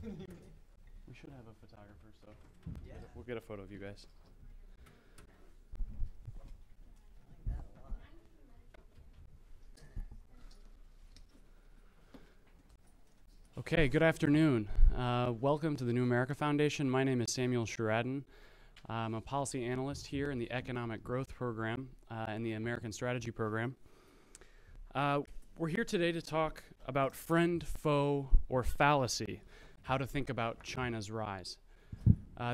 We should have a photographer, so Yeah. we'll get a photo of you guys. I like that a lot. Okay, good afternoon. Welcome to the New America Foundation. My name is Samuel Sheridan. I'm a policy analyst here in the Economic Growth Program and the American Strategy Program. We're here today to talk about friend, foe, or fallacy, how to think about China's rise.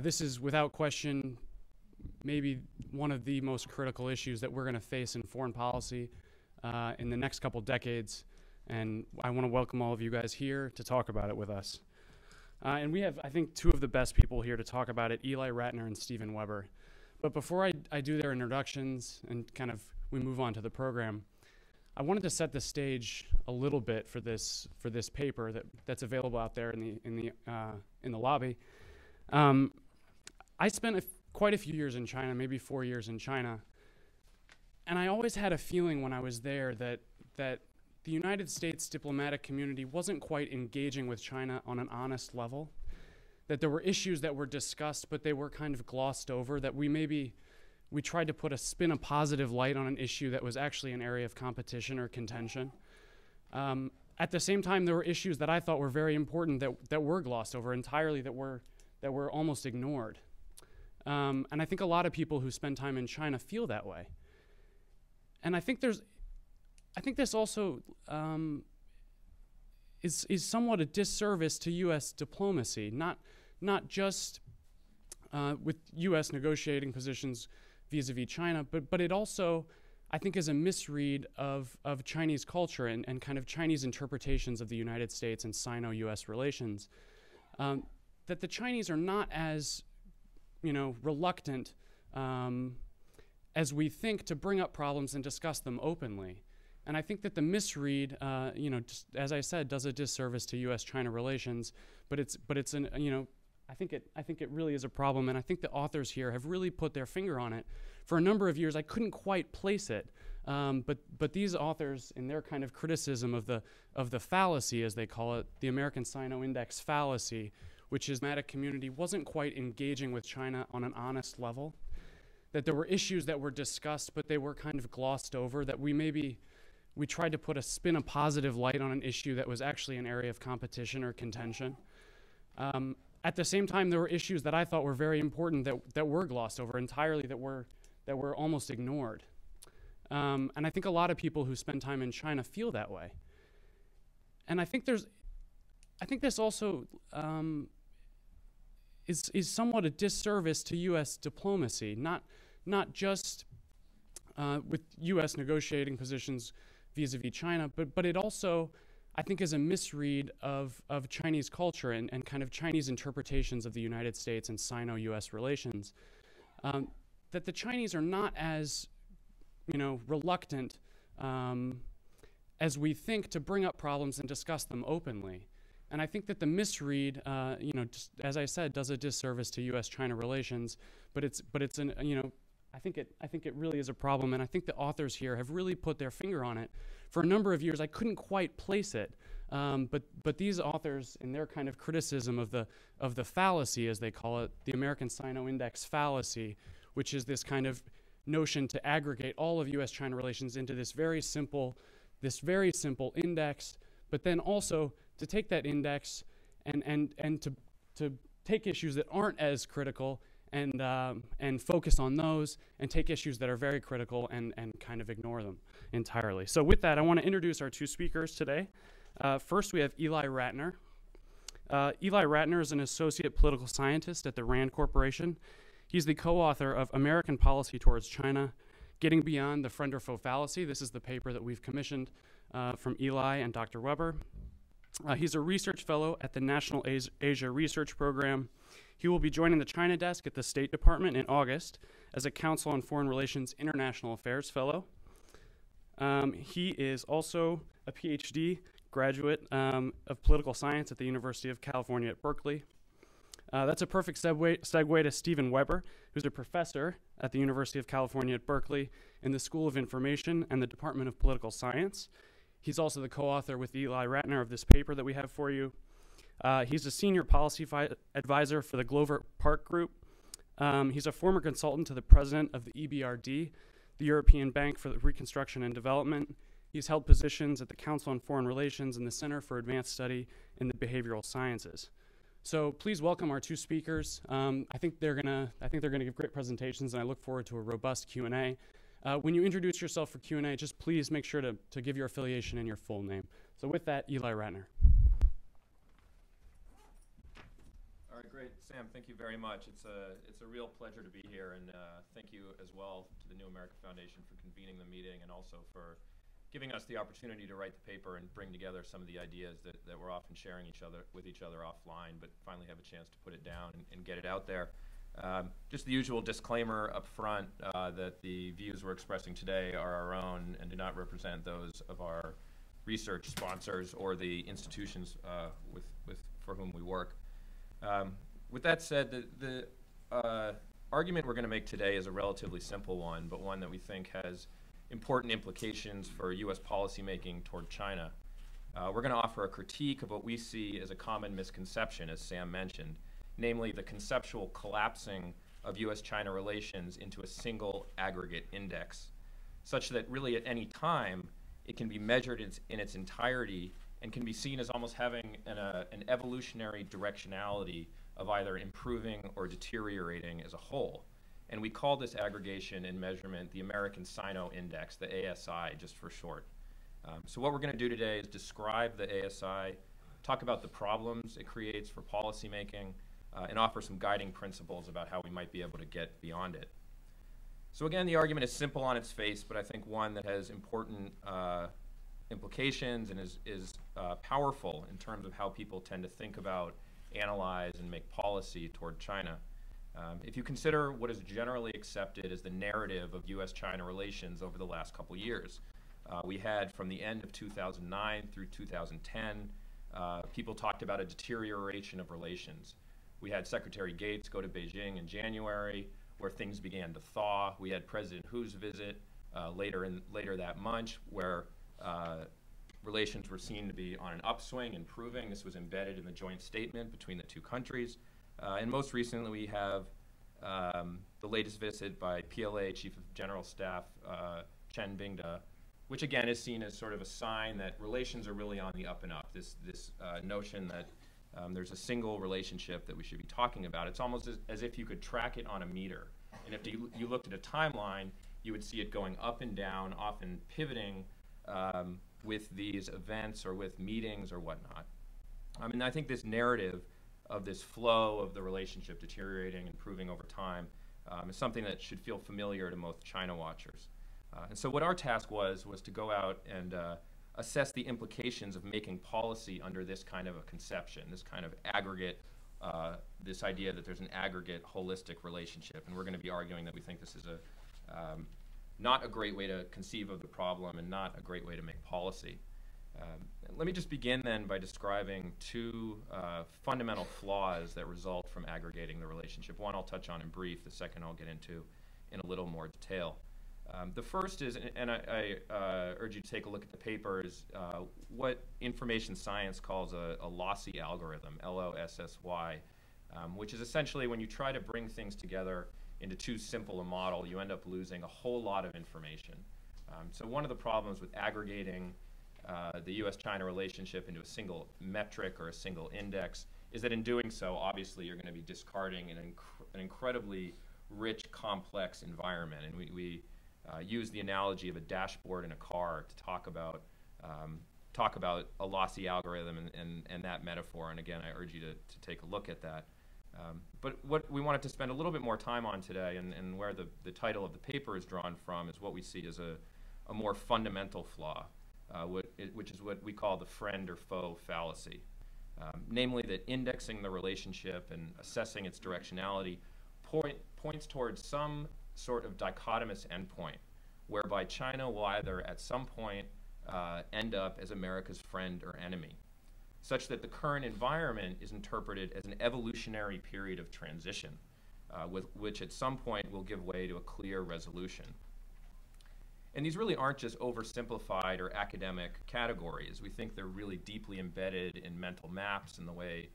This is, without question, maybe one of the most critical issues that we're going to face in foreign policy in the next couple decades, and I want to welcome all of you guys here to talk about it with us. And we have, I think, two of the best people here to talk about it, Eli Ratner and Stephen Weber. But before I do their introductions and kind of we move on to the program, I wanted to set the stage a little bit for this paper that's available out there in the lobby. I spent quite a few years in China, maybe 4 years in China, and I always had a feeling when I was there that the United States diplomatic community wasn't quite engaging with China on an honest level, that there were issues that were discussed, but they were kind of glossed over, that we tried to put a positive light on an issue that was actually an area of competition or contention. At the same time, there were issues that I thought were very important that were glossed over entirely, that were almost ignored. And I think a lot of people who spend time in China feel that way. And I think this also is somewhat a disservice to U.S. diplomacy, not just with U.S. negotiating positions vis-a-vis China, but it also, I think, is a misread of Chinese culture and kind of Chinese interpretations of the United States and Sino-U.S. relations. That the Chinese are not as, reluctant as we think to bring up problems and discuss them openly. And I think that the misread, just as I said, does a disservice to U.S. China relations. But it's an, I think it really is a problem. And I think the authors here have really put their finger on it. For a number of years, I couldn't quite place it. But these authors, in their kind of criticism of the fallacy, as they call it, the American Sino Index fallacy, which is the diplomatic community wasn't quite engaging with China on an honest level. That there were issues that were discussed, but they were kind of glossed over. That we tried to put a positive light on an issue that was actually an area of competition or contention. At the same time, there were issues that I thought were very important that were glossed over entirely, that were almost ignored. And I think a lot of people who spend time in China feel that way. And I think this also is somewhat a disservice to U.S. diplomacy, not just with U.S. negotiating positions vis-a-vis China, but it also, I think, is a misread of Chinese culture and kind of Chinese interpretations of the United States and Sino-U.S. relations. That the Chinese are not as, reluctant as we think to bring up problems and discuss them openly. And I think that the misread, just as I said, does a disservice to U.S. China relations. But it's an, I think it really is a problem, and I think the authors here have really put their finger on it. For a number of years, I couldn't quite place it, but these authors, in their kind of criticism of the fallacy, as they call it, the American Sino Index fallacy, which is this kind of notion to aggregate all of U.S. China relations into this very simple index, but then also to take that index and to take issues that aren't as critical and focus on those, and take issues that are very critical and kind of ignore them entirely. So with that, I want to introduce our two speakers today. First, we have Eli Ratner. Eli Ratner is an associate political scientist at the RAND Corporation. He's the co-author of American Policy Towards China, Getting Beyond the Friend or Foe Fallacy. This is the paper that we've commissioned from Eli and Dr. Weber. He's a research fellow at the National Asia Research Program. He will be joining the China desk at the State Department in August as a Council on Foreign Relations International Affairs Fellow. He is also a PhD graduate of political science at the University of California at Berkeley. That's a perfect segue to Stephen Weber, who's a professor at the University of California at Berkeley in the School of Information and the Department of Political Science. He's also the co-author with Eli Ratner of this paper that we have for you. He's a senior policy advisor for the Glover Park Group. He's a former consultant to the president of the EBRD, the European Bank for Reconstruction and Development. He's held positions at the Council on Foreign Relations and the Center for Advanced Study in the Behavioral Sciences. So please welcome our two speakers. I think they're gonna give great presentations, and I look forward to a robust Q&A. When you introduce yourself for Q&A, just please make sure to give your affiliation and your full name. So with that, Eli Ratner. All right, great. Sam, thank you very much. It's a real pleasure to be here, and thank you as well to the New American Foundation for convening the meeting and also for giving us the opportunity to write the paper and bring together some of the ideas that we're often sharing with each other offline, but finally have a chance to put it down and get it out there. Just the usual disclaimer up front that the views we're expressing today are our own and do not represent those of our research sponsors or the institutions for whom we work. With that said, the argument we're going to make today is a relatively simple one, but one that we think has important implications for U.S. policymaking toward China. We're going to offer a critique of what we see as a common misconception, as Sam mentioned, namely the conceptual collapsing of U.S.-China relations into a single aggregate index, such that really at any time it can be measured in its entirety and can be seen as almost having an evolutionary directionality of either improving or deteriorating as a whole. And we call this aggregation and measurement the American Sino Index, the ASI, just for short. So what we're going to do today is describe the ASI, talk about the problems it creates for policymaking, and offer some guiding principles about how we might be able to get beyond it. So again, the argument is simple on its face, but I think one that has important implications and is powerful in terms of how people tend to think about, analyze, and make policy toward China. If you consider what is generally accepted as the narrative of U.S.-China relations over the last couple years, we had from the end of 2009 through 2010, people talked about a deterioration of relations. We had Secretary Gates go to Beijing in January, where things began to thaw. We had President Hu's visit later that month, where relations were seen to be on an upswing, improving. This was embedded in the joint statement between the two countries. And most recently, we have the latest visit by PLA Chief of General Staff Chen Bingde, which again is seen as sort of a sign that relations are really on the up and up. This notion that there's a single relationship that we should be talking about. It's almost as if you could track it on a meter. And if you looked at a timeline, you would see it going up and down, often pivoting with these events or with meetings or whatnot. And I think this narrative of this flow of the relationship deteriorating, improving over time, is something that should feel familiar to most China watchers. And so what our task was to go out and assess the implications of making policy under this kind of a conception, this kind of aggregate, this idea that there's an aggregate holistic relationship. And we're going to be arguing that we think this is not a great way to conceive of the problem and not a great way to make policy. Let me just begin then by describing two fundamental flaws that result from aggregating the relationship. One I'll touch on in brief, the second I'll get into in a little more detail. The first is, and I urge you to take a look at the paper, is what information science calls a Lossy Algorithm, L-O-S-S-Y, which is essentially when you try to bring things together into too simple a model, you end up losing a whole lot of information. So one of the problems with aggregating the U.S.-China relationship into a single metric or a single index is that in doing so, obviously, you're going to be discarding an incredibly rich, complex environment. And we use the analogy of a dashboard in a car to talk about a Lossy algorithm and that metaphor. And again, I urge you to take a look at that. But what we wanted to spend a little bit more time on today, and where the title of the paper is drawn from, is what we see as a more fundamental flaw, which is what we call the friend or foe fallacy. Namely that indexing the relationship and assessing its directionality points towards some sort of dichotomous endpoint, whereby China will either at some point end up as America's friend or enemy, such that the current environment is interpreted as an evolutionary period of transition, which at some point will give way to a clear resolution. And these really aren't just oversimplified or academic categories. We think they're really deeply embedded in mental maps and the way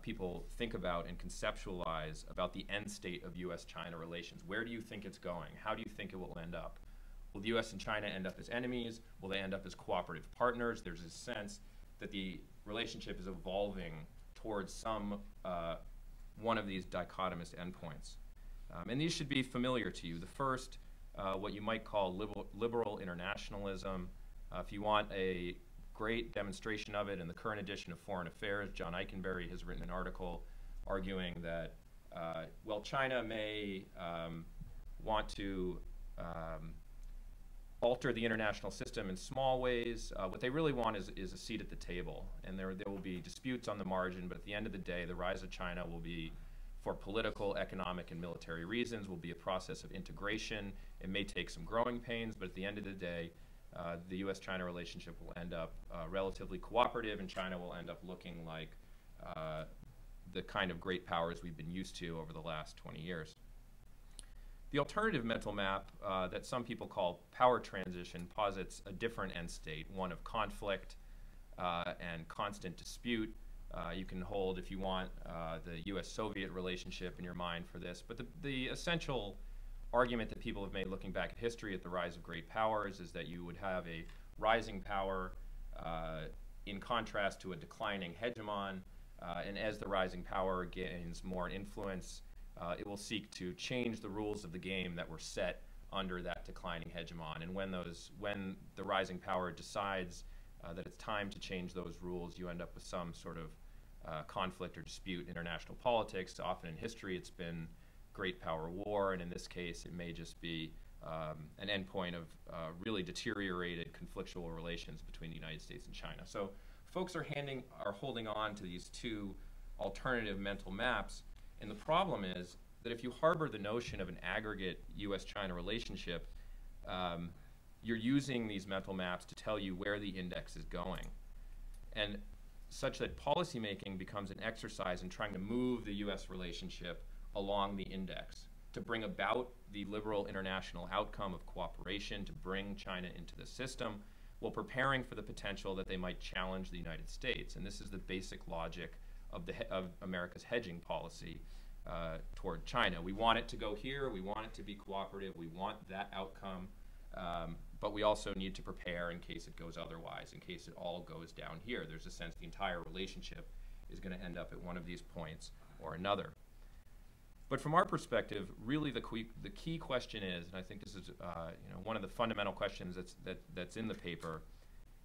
people think about and conceptualize about the end state of U.S.-China relations. Where do you think it's going? How do you think it will end up? Will the U.S. and China end up as enemies? Will they end up as cooperative partners? There's a sense that the relationship is evolving towards some one of these dichotomous endpoints. And these should be familiar to you. The first, what you might call liberal internationalism. If you want a great demonstration of it, in the current edition of Foreign Affairs, John Eikenberry has written an article arguing that, well, China may want to alter the international system in small ways. What they really want is a seat at the table. And there will be disputes on the margin, but at the end of the day, the rise of China will be, for political, economic, and military reasons, will be a process of integration. It may take some growing pains, but at the end of the day, the U.S.-China relationship will end up relatively cooperative, and China will end up looking like the kind of great powers we've been used to over the last 20 years. The alternative mental map that some people call power transition posits a different end state, one of conflict and constant dispute. You can hold, if you want, the U.S.-Soviet relationship in your mind for this, but the essential argument that people have made looking back at history at the rise of great powers is that you would have a rising power in contrast to a declining hegemon, and as the rising power gains more influence, it will seek to change the rules of the game that were set under that declining hegemon. And when the rising power decides that it's time to change those rules, you end up with some sort of conflict or dispute in international politics. Often in history, it's been great power war, and in this case, it may just be an endpoint of really deteriorated conflictual relations between the United States and China. So folks are holding on to these two alternative mental maps, and the problem is that if you harbor the notion of an aggregate U.S.-China relationship, you're using these mental maps to tell you where the index is going, and such that policymaking becomes an exercise in trying to move the U.S. relationship along the index to bring about the liberal international outcome of cooperation, to bring China into the system, while preparing for the potential that they might challenge the United States. And this is the basic logic of America's hedging policy toward China. We want it to go here, we want it to be cooperative, we want that outcome, but we also need to prepare in case it goes otherwise, in case it all goes down here. There's a sense the entire relationship is going to end up at one of these points or another. But from our perspective, really the key question is, and I think this is one of the fundamental questions that's in the paper,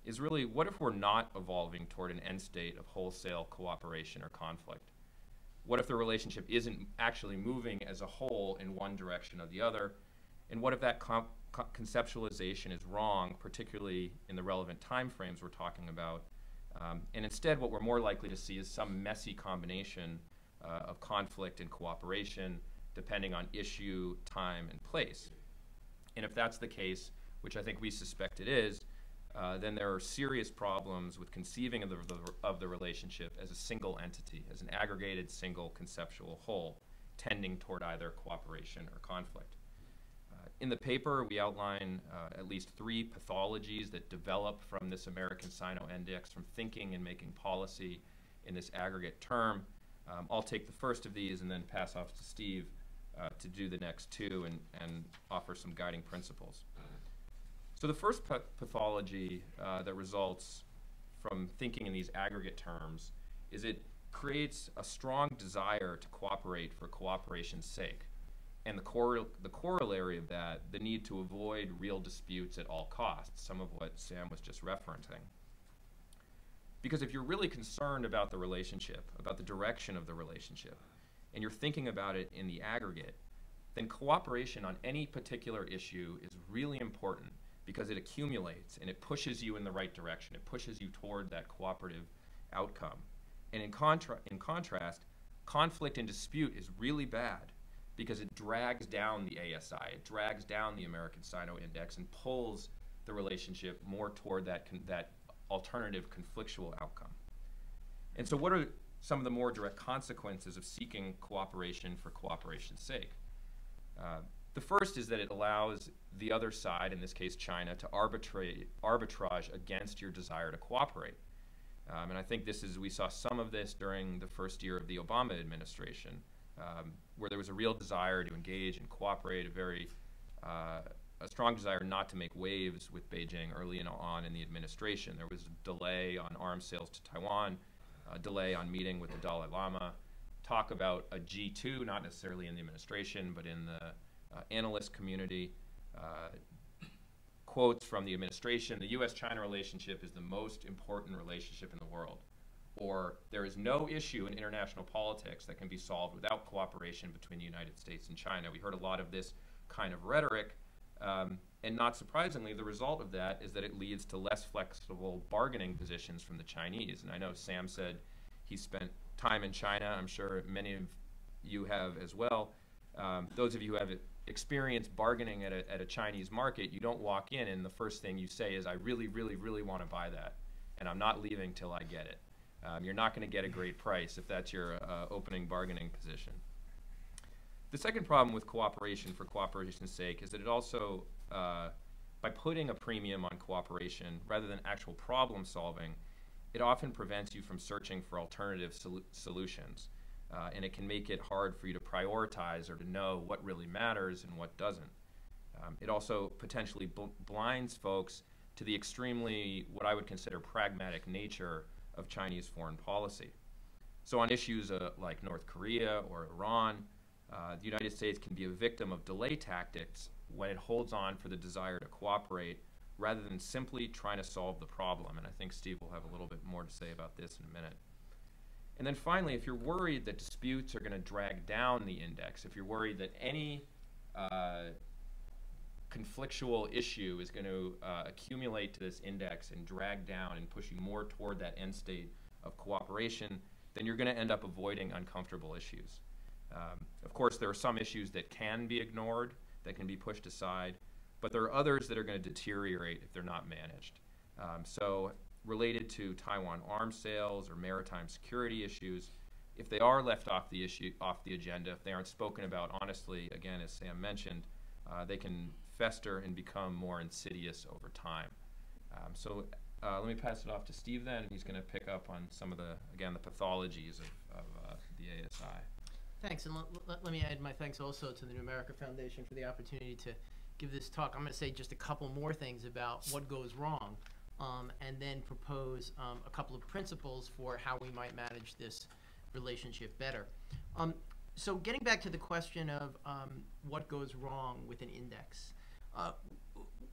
is really, what if we're not evolving toward an end state of wholesale cooperation or conflict? What if the relationship isn't actually moving as a whole in one direction or the other? And what if that conceptualization is wrong, particularly in the relevant time frames we're talking about? And instead, what we're more likely to see is some messy combination of conflict and cooperation, depending on issue, time, and place. And if that's the case, which I think we suspect it is, then there are serious problems with conceiving of the relationship as a single entity, as an aggregated single conceptual whole, tending toward either cooperation or conflict. In the paper, we outline at least 3 pathologies that develop from this American Sino index, from thinking and making policy in this aggregate term. I'll take the first of these and then pass off to Steve to do the next 2 and offer some guiding principles. So the first pathology that results from thinking in these aggregate terms is it creates a strong desire to cooperate for cooperation's sake. And the corollary of that, the need to avoid real disputes at all costs, some of what Sam was just referencing. Because if you're really concerned about the relationship, about the direction of the relationship, and you're thinking about it in the aggregate, then cooperation on any particular issue is really important, because it accumulates and it pushes you in the right direction. It pushes you toward that cooperative outcome. And in contrast, conflict and dispute is really bad, because it drags down the ASI, it drags down the American Sino Index and pulls the relationship more toward that alternative conflictual outcome. And so what are some of the more direct consequences of seeking cooperation for cooperation's sake? The first is that it allows the other side, in this case China, to arbitrage against your desire to cooperate. And I think we saw some of this during the first year of the Obama administration, where there was a real desire to engage and cooperate, a strong desire not to make waves with Beijing early on in the administration. There was a delay on arms sales to Taiwan, a delay on meeting with the Dalai Lama, talk about a G2, not necessarily in the administration, but in the analyst community. Quotes from the administration: the U.S. China relationship is the most important relationship in the world. Or, there is no issue in international politics that can be solved without cooperation between the United States and China. We heard a lot of this kind of rhetoric, and not surprisingly, the result of that is that it leads to less flexible bargaining positions from the Chinese. And I know Sam said he spent time in China. I'm sure many of you have as well. Those of you who have experienced bargaining at a Chinese market, you don't walk in and the first thing you say is, I really, really, really want to buy that, and I'm not leaving till I get it. You're not going to get a great price if that's your opening bargaining position. The second problem with cooperation for cooperation's sake is that it also, by putting a premium on cooperation rather than actual problem solving, it often prevents you from searching for alternative solutions. And it can make it hard for you to prioritize or to know what really matters and what doesn't. It also potentially blinds folks to the extremely, what I would consider, pragmatic nature of Chinese foreign policy. So on issues like North Korea or Iran, the United States can be a victim of delay tactics when it holds on for the desire to cooperate rather than simply trying to solve the problem. And I think Steve will have a little bit more to say about this in a minute. And then finally, if you're worried that disputes are going to drag down the index, if you're worried that any conflictual issue is going to accumulate to this index and drag down and push you more toward that end state of cooperation, then you're going to end up avoiding uncomfortable issues. Of course, there are some issues that can be ignored, that can be pushed aside, but there are others that are going to deteriorate if they're not managed. So related to Taiwan arms sales or maritime security issues, if they are left off the agenda, if they aren't spoken about honestly, again, as Sam mentioned, they can fester and become more insidious over time. So let me pass it off to Steve then. He's going to pick up on some of the pathologies of the ASI. Thanks, and let me add my thanks also to the New America Foundation for the opportunity to give this talk. I'm going to say just a couple more things about what goes wrong, and then propose a couple of principles for how we might manage this relationship better. So getting back to the question of what goes wrong with an index,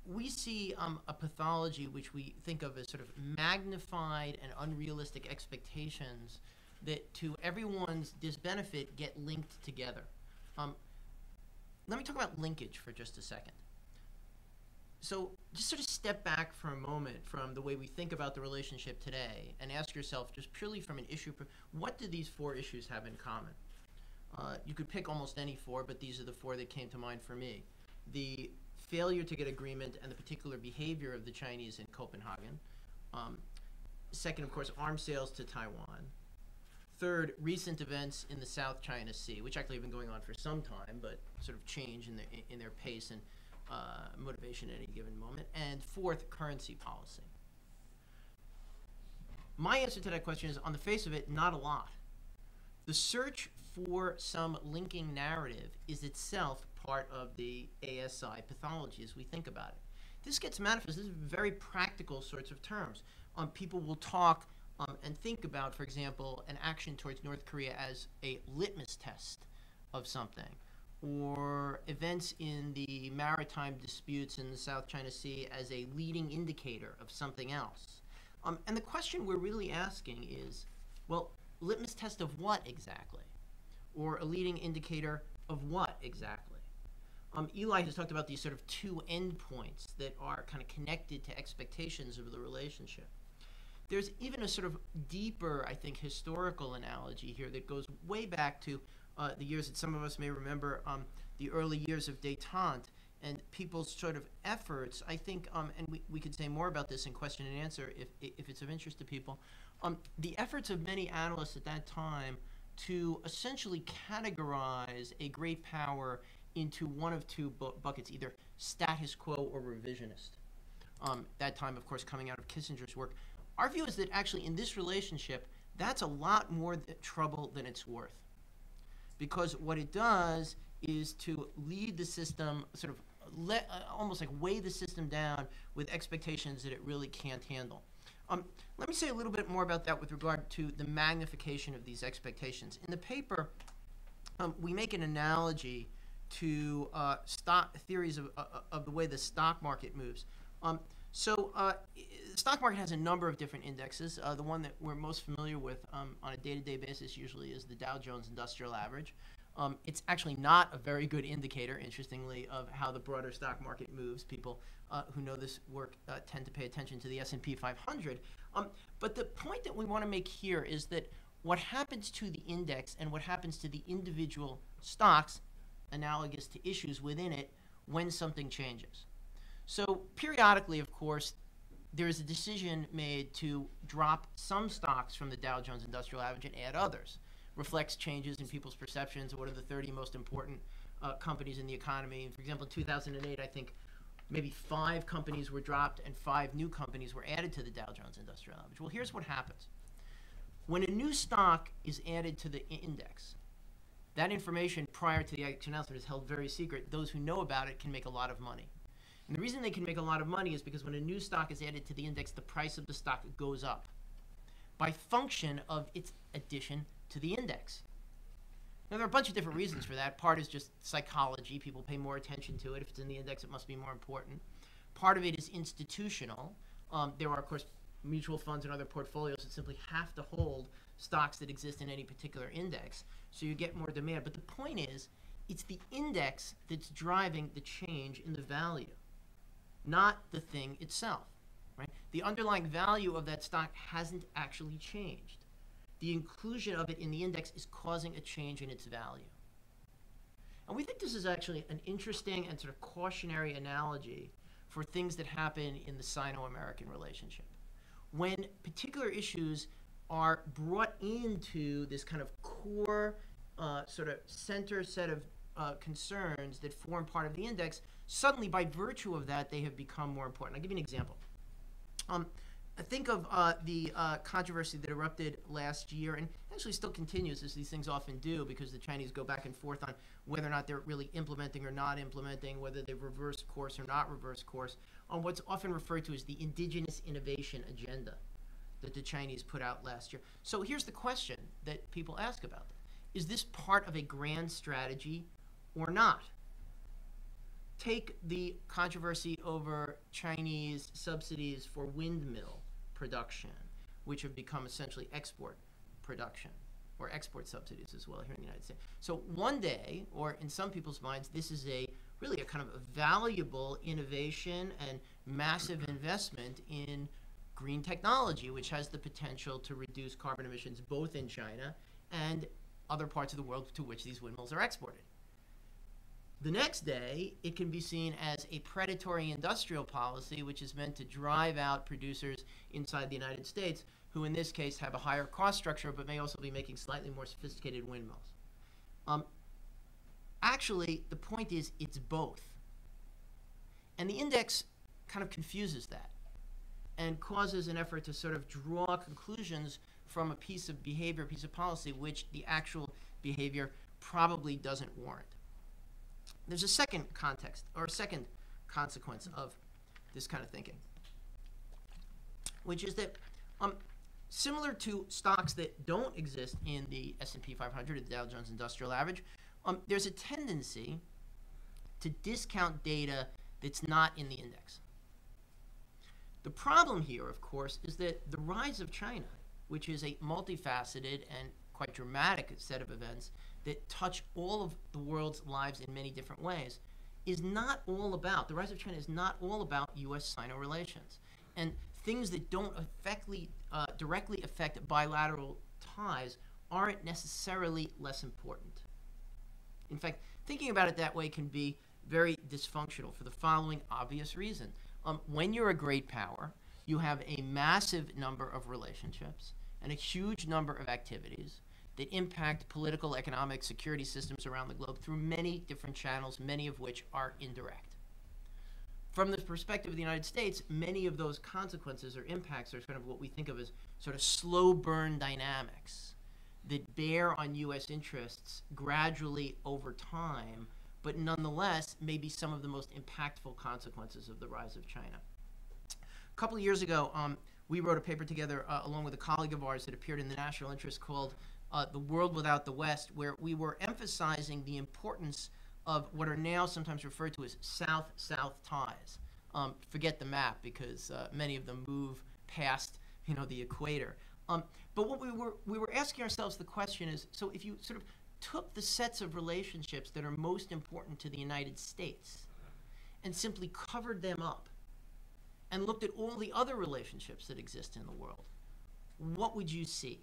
we see a pathology which we think of as sort of magnified and unrealistic expectations that to everyone's disbenefit get linked together. Let me talk about linkage for just a second. So just sort of step back for a moment from the way we think about the relationship today and ask yourself, just purely from an issue, what do these four issues have in common? You could pick almost any four, but these are the four that came to mind for me. The failure to get agreement and the particular behavior of the Chinese in Copenhagen. Second, of course, arms sales to Taiwan. Third, recent events in the South China Sea, which actually have been going on for some time, but sort of change in their pace and motivation at any given moment. And fourth, currency policy. My answer to that question is, on the face of it, not a lot. The search for some linking narrative is itself part of the ASI pathology as we think about it. This gets manifest in very practical sorts of terms. People will talk and think about, for example, an action towards North Korea as a litmus test of something, or events in the maritime disputes in the South China Sea as a leading indicator of something else. And the question we're really asking is, well, litmus test of what exactly? Or a leading indicator of what exactly? Eli has talked about these sort of two endpoints that are kind of connected to expectations of the relationship. There's even a sort of deeper, I think, historical analogy here that goes way back to the years that some of us may remember, the early years of détente, and people's sort of efforts, I think, and we could say more about this in question and answer if it's of interest to people, the efforts of many analysts at that time to essentially categorize a great power into one of two buckets, either status quo or revisionist. That time, of course, coming out of Kissinger's work. Our view is that actually in this relationship, that's a lot more trouble than it's worth. Because what it does is to lead the system, sort of almost like weigh the system down with expectations that it really can't handle. Let me say a little bit more about that with regard to the magnification of these expectations. In the paper, we make an analogy to stock theories of the way the stock market moves. The stock market has a number of different indexes. The one that we're most familiar with on a day-to-day basis usually is the Dow Jones Industrial Average. It's actually not a very good indicator, interestingly, of how the broader stock market moves. People who know this work tend to pay attention to the S&P 500. But the point that we want to make here is that what happens to the index and what happens to the individual stocks, analogous to issues within it, when something changes. So periodically, of course, there is a decision made to drop some stocks from the Dow Jones Industrial Average and add others. Reflects changes in people's perceptions of what are the 30 most important companies in the economy. And for example, in 2008, I think maybe 5 companies were dropped and 5 new companies were added to the Dow Jones Industrial Average. Well, here's what happens. When a new stock is added to the index, that information prior to the announcement is held very secret. Those who know about it can make a lot of money. And the reason they can make a lot of money is because when a new stock is added to the index, the price of the stock goes up by function of its addition to the index. Now, there are a bunch of different reasons for that. Part is just psychology. People pay more attention to it. If it's in the index, it must be more important. Part of it is institutional. There are, of course, mutual funds and other portfolios that simply have to hold stocks that exist in any particular index, so you get more demand. But the point is, it's the index that's driving the change in the value, not the thing itself, right? The underlying value of that stock hasn't actually changed. The inclusion of it in the index is causing a change in its value. And we think this is actually an interesting and sort of cautionary analogy for things that happen in the Sino-American relationship. When particular issues are brought into this kind of core sort of center set of concerns that form part of the index, suddenly by virtue of that, they have become more important. I'll give you an example. Think of the controversy that erupted last year, and actually still continues, as these things often do, because the Chinese go back and forth on whether or not they're really implementing or not implementing, whether they've reversed course or not reversed course, on what's often referred to as the indigenous innovation agenda that the Chinese put out last year. So here's the question that people ask about that. Is this part of a grand strategy or not? Take the controversy over Chinese subsidies for windmill production, which have become essentially export production, or export subsidies as well here in the United States. So one day, or in some people's minds, this is really a kind of a valuable innovation and massive investment in green technology, which has the potential to reduce carbon emissions both in China and other parts of the world to which these windmills are exported. The next day, it can be seen as a predatory industrial policy, which is meant to drive out producers inside the United States, who in this case have a higher cost structure, but may also be making slightly more sophisticated windmills. Actually, the point is it's both. And the index kind of confuses that and causes an effort to sort of draw conclusions from a piece of behavior, a piece of policy, which the actual behavior probably doesn't warrant. There's a second context, or a second consequence of this kind of thinking, which is that similar to stocks that don't exist in the S&P 500 or the Dow Jones Industrial Average, there's a tendency to discount data that's not in the index. The problem here, of course, is that the rise of China, which is a multifaceted and quite dramatic set of events that touch all of the world's lives in many different ways, is not all about, the rise of China is not all about U.S.-Sino relations. And things that don't directly affect bilateral ties aren't necessarily less important. In fact, thinking about it that way can be very dysfunctional for the following obvious reason. When you're a great power, you have a massive number of relationships and a huge number of activities that impact political, economic, security systems around the globe through many different channels, many of which are indirect. From the perspective of the United States, many of those consequences or impacts are sort of what we think of as sort of slow burn dynamics that bear on U.S. interests gradually over time, but nonetheless may be some of the most impactful consequences of the rise of China. A couple of years ago, we wrote a paper together along with a colleague of ours that appeared in the National Interest called The World Without the West, where we were emphasizing the importance of what are now sometimes referred to as South-South ties. Forget the map, because many of them move past, the equator. But what we were asking ourselves the question is, so if you sort of took the sets of relationships that are most important to the United States and simply covered them up and looked at all the other relationships that exist in the world, what would you see?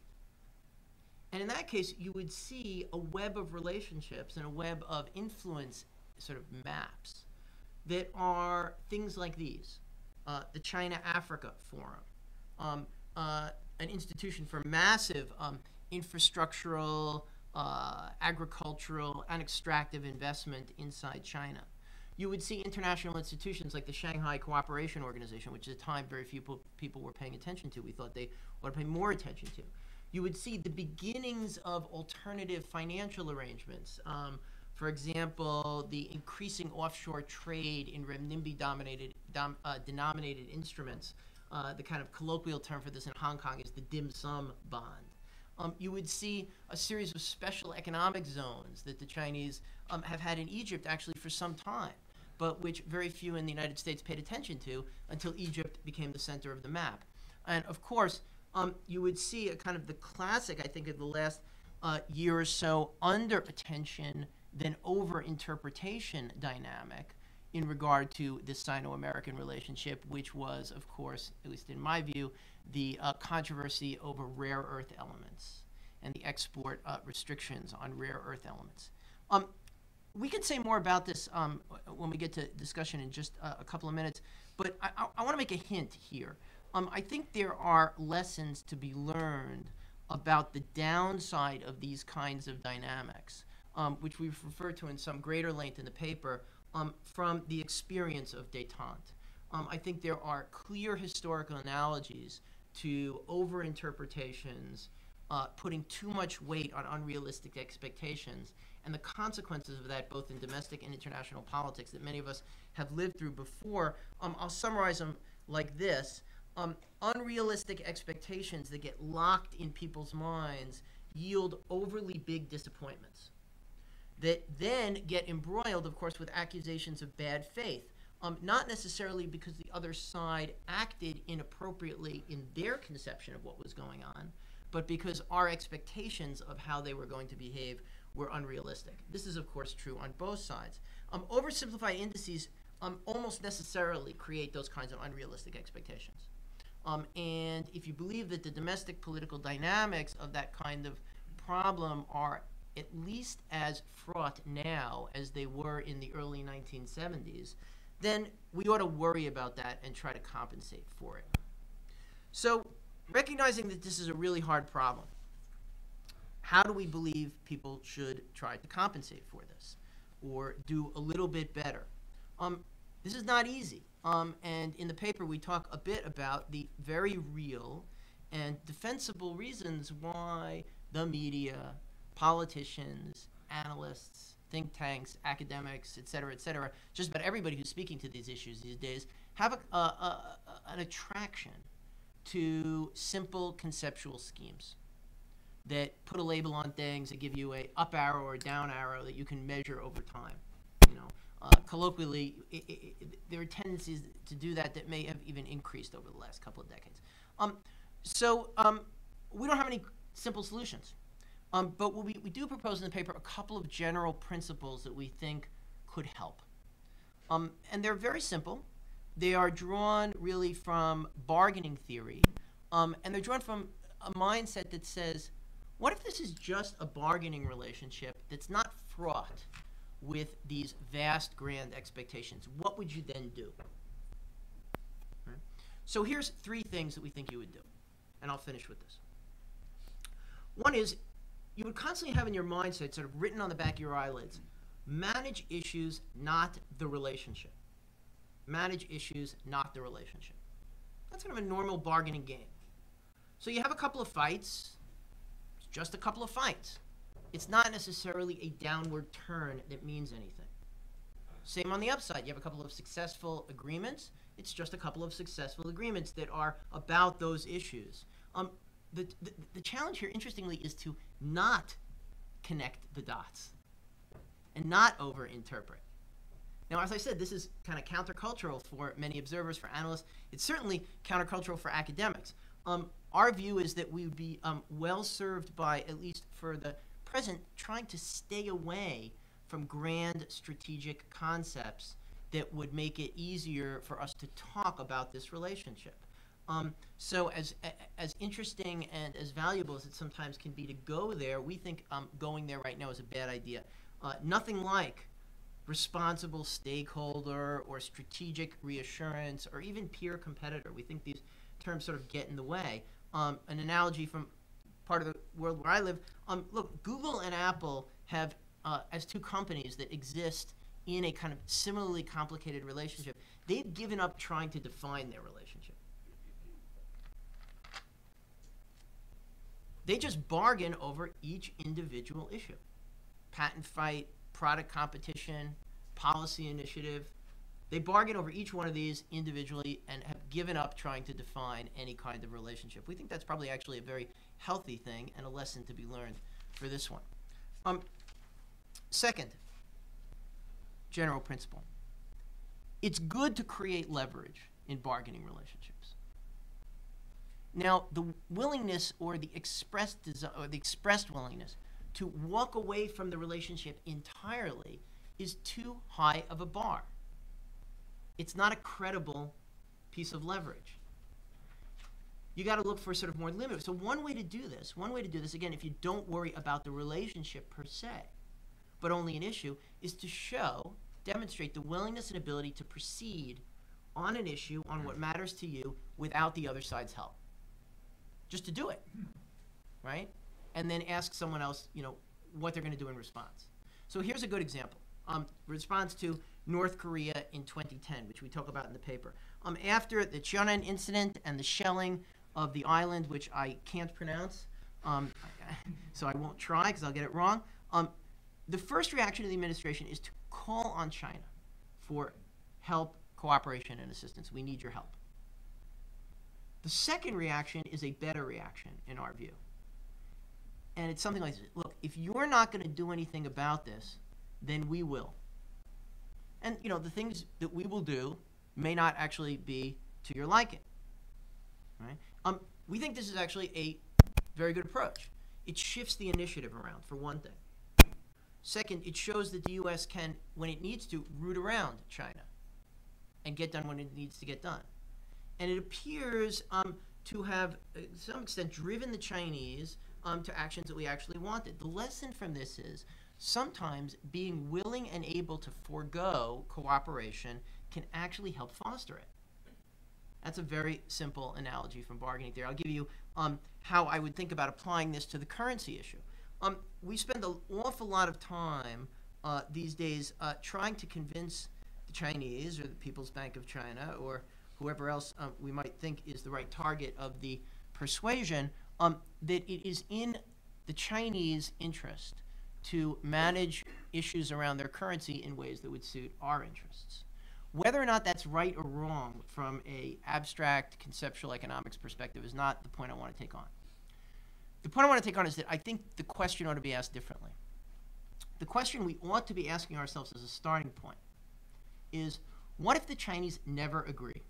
And in that case, you would see a web of relationships and a web of influence sort of maps that are things like these. The China-Africa Forum, an institution for massive infrastructural, agricultural, and extractive investment inside China. You would see international institutions like the Shanghai Cooperation Organization, which at the time very few people were paying attention to. We thought they ought to pay more attention to. You would see the beginnings of alternative financial arrangements. For example, the increasing offshore trade in renminbi-denominated instruments. The kind of colloquial term for this in Hong Kong is the dim sum bond. You would see a series of special economic zones that the Chinese have had in Egypt actually for some time, but which very few in the United States paid attention to until Egypt became the center of the map. And of course, you would see a kind of the classic, I think, of the last year or so, under attention than over interpretation dynamic in regard to the Sino-American relationship, which was, of course, at least in my view, the controversy over rare earth elements and the export restrictions on rare earth elements. We can say more about this when we get to discussion in just a couple of minutes, but I want to make a hint here. I think there are lessons to be learned about the downside of these kinds of dynamics, which we've referred to in some greater length in the paper, from the experience of détente. I think there are clear historical analogies to over-interpretations, putting too much weight on unrealistic expectations, and the consequences of that both in domestic and international politics that many of us have lived through before. I'll summarize them like this. Unrealistic expectations that get locked in people's minds yield overly big disappointments that then get embroiled, of course, with accusations of bad faith, not necessarily because the other side acted inappropriately in their conception of what was going on, but because our expectations of how they were going to behave were unrealistic. This is, of course, true on both sides. Oversimplified indices almost necessarily create those kinds of unrealistic expectations. And if you believe that the domestic political dynamics of that kind of problem are at least as fraught now as they were in the early 1970s, then we ought to worry about that and try to compensate for it. So, recognizing that this is a really hard problem, how do we believe people should try to compensate for this or do a little bit better? This is not easy. And in the paper, we talk a bit about the very real and defensible reasons why the media, politicians, analysts, think tanks, academics, et cetera, just about everybody who's speaking to these issues these days, have an attraction to simple conceptual schemes that put a label on things, that give you a up arrow or a down arrow that you can measure over time. Colloquially, there are tendencies to do that may have even increased over the last couple of decades. We don't have any simple solutions. But what we do propose in the paper a couple of general principles that we think could help. And they're very simple. They are drawn really from bargaining theory, and they're drawn from a mindset that says, what if this is just a bargaining relationship that's not fraught with these vast, grand expectations? What would you then do? Right? So here's three things that we think you would do, and I'll finish with this. One is, you would constantly have in your mindset, sort of written on the back of your eyelids, manage issues, not the relationship. Manage issues, not the relationship. That's kind of a normal bargaining game. So you have a couple of fights. It's just a couple of fights. It's not necessarily a downward turn that means anything. Same on the upside. You have a couple of successful agreements. It's just a couple of successful agreements that are about those issues. The challenge here, interestingly, is to not connect the dots and not over-interpret. Now, as I said, this is kind of countercultural for many observers, for analysts. It's certainly countercultural for academics. Our view is that we would be well served by, at least for the present, trying to stay away from grand strategic concepts that would make it easier for us to talk about this relationship. So as interesting and as valuable as it sometimes can be to go there, we think going there right now is a bad idea. Nothing like responsible stakeholder or strategic reassurance or even peer competitor. We think these terms sort of get in the way. An analogy from part of the world where I live, look, Google and Apple have, as two companies that exist in a kind of similarly complicated relationship, they've given up trying to define their relationship. They just bargain over each individual issue. Patent fight, product competition, policy initiative. They bargain over each one of these individually and have given up trying to define any kind of relationship. We think that's probably actually a very healthy thing and a lesson to be learned for this one. Second, general principle. It's good to create leverage in bargaining relationships. Now, the willingness or the expressed willingness to walk away from the relationship entirely is too high of a bar. It's not a credible piece of leverage. You got to look for sort of more limited. So one way to do this, again, if you don't worry about the relationship per se, but only an issue, is to demonstrate the willingness and ability to proceed on an issue, on what matters to you, without the other side's help. Just to do it, right? And then ask someone else, what they're going to do in response. So here's a good example. Response to North Korea in 2010, which we talk about in the paper. After the Cheonan incident and the shelling of the island, which I can't pronounce, so I won't try because I'll get it wrong. The first reaction of the administration is to call on China for help, cooperation, and assistance. We need your help. The second reaction is a better reaction in our view. And it's something like this. Look, if you're not going to do anything about this, then we will. And, the things that we will do may not actually be to your liking. Right? We think this is actually a very good approach. It shifts the initiative around, for one thing. Second, it shows that the U.S. can, when it needs to, root around China and get done when it needs to get done. And it appears to have, to some extent, driven the Chinese to actions that we actually wanted. The lesson from this is sometimes being willing and able to forego cooperation can actually help foster it. That's a very simple analogy from bargaining theory. I'll give you how I would think about applying this to the currency issue. We spend an awful lot of time these days trying to convince the Chinese or the People's Bank of China or whoever else we might think is the right target of the persuasion, that it is in the Chinese interest to manage issues around their currency in ways that would suit our interests. Whether or not that's right or wrong from an abstract conceptual economics perspective is not the point I want to take on. The point I want to take on is that I think the question ought to be asked differently. The question we ought to be asking ourselves as a starting point is, what if the Chinese never agree?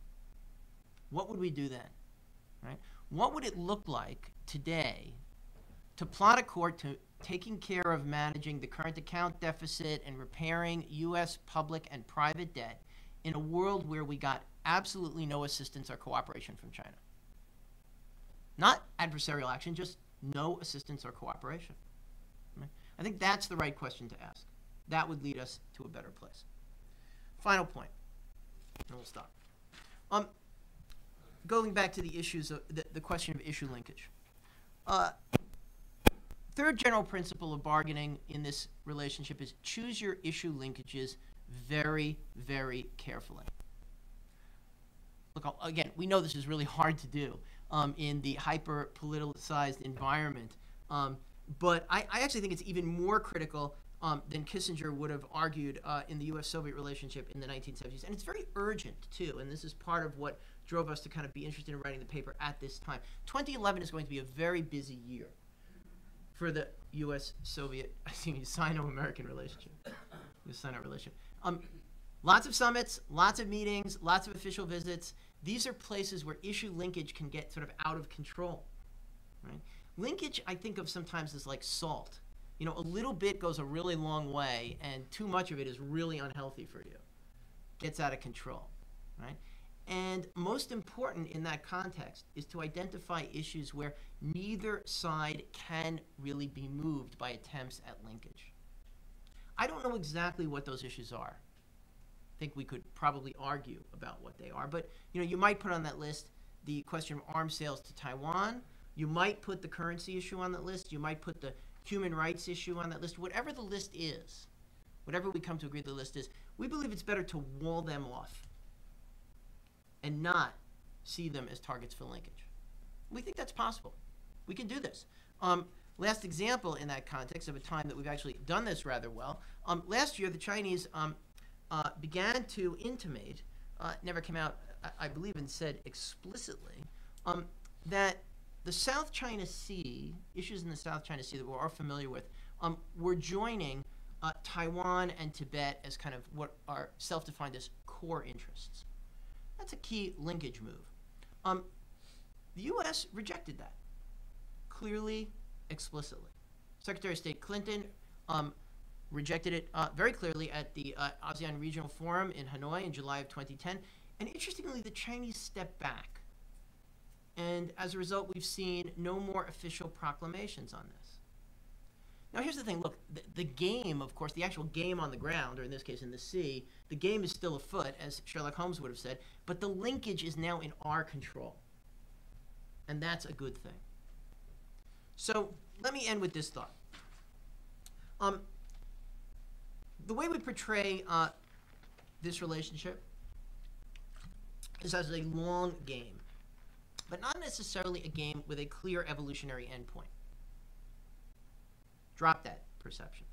What would we do then? Right? What would it look like today to plot a course to taking care of managing the current account deficit and repairing U.S. public and private debt in a world where we got absolutely no assistance or cooperation from China? Not adversarial action, just no assistance or cooperation. Right? I think that's the right question to ask. That would lead us to a better place. Final point, and we'll stop. Going back to the issues of the question of issue linkage. 30 third general principle of bargaining in this relationship is choose your issue linkages very, very carefully. Look, again, we know this is really hard to do in the hyper-politicized environment, but I actually think it's even more critical than Kissinger would have argued in the U.S.-Soviet relationship in the 1970s. And it's very urgent, too, and this is part of what drove us to kind of be interested in writing the paper at this time. 2011 is going to be a very busy year for the U.S.-Soviet, Sino-American relationship. The Sino relationship. Lots of summits, lots of meetings, lots of official visits. These are places where issue linkage can get sort of out of control, right? Linkage, I think of sometimes as like salt. You know, a little bit goes a really long way, and too much of it is really unhealthy for you. Gets out of control, right? And most important in that context is to identify issues where neither side can really be moved by attempts at linkage. I don't know exactly what those issues are. I think we could probably argue about what they are, but you know, you might put on that list the question of arms sales to Taiwan. You might put the currency issue on that list. You might put the human rights issue on that list. Whatever the list is, whatever we come to agree the list is, we believe it's better to wall them off and not see them as targets for linkage. We think that's possible. We can do this. Last example in that context of a time that we've actually done this rather well. Last year, the Chinese began to intimate, never came out, I believe, and said explicitly, that the South China Sea, issues in the South China Sea that we're all familiar with, were joining Taiwan and Tibet as kind of what are self-defined as core interests. That's a key linkage move. The U.S. rejected that, clearly, explicitly. Secretary of State Clinton rejected it very clearly at the ASEAN Regional Forum in Hanoi in July of 2010. And interestingly, the Chinese stepped back. And as a result, we've seen no more official proclamations on this. Now, here's the thing. Look, the game, of course, the actual game on the ground, or in this case in the sea, the game is still afoot, as Sherlock Holmes would have said, but the linkage is now in our control. And that's a good thing. So let me end with this thought. The way we portray this relationship is as a long game, but not necessarily a game with a clear evolutionary endpoint. Drop that perception.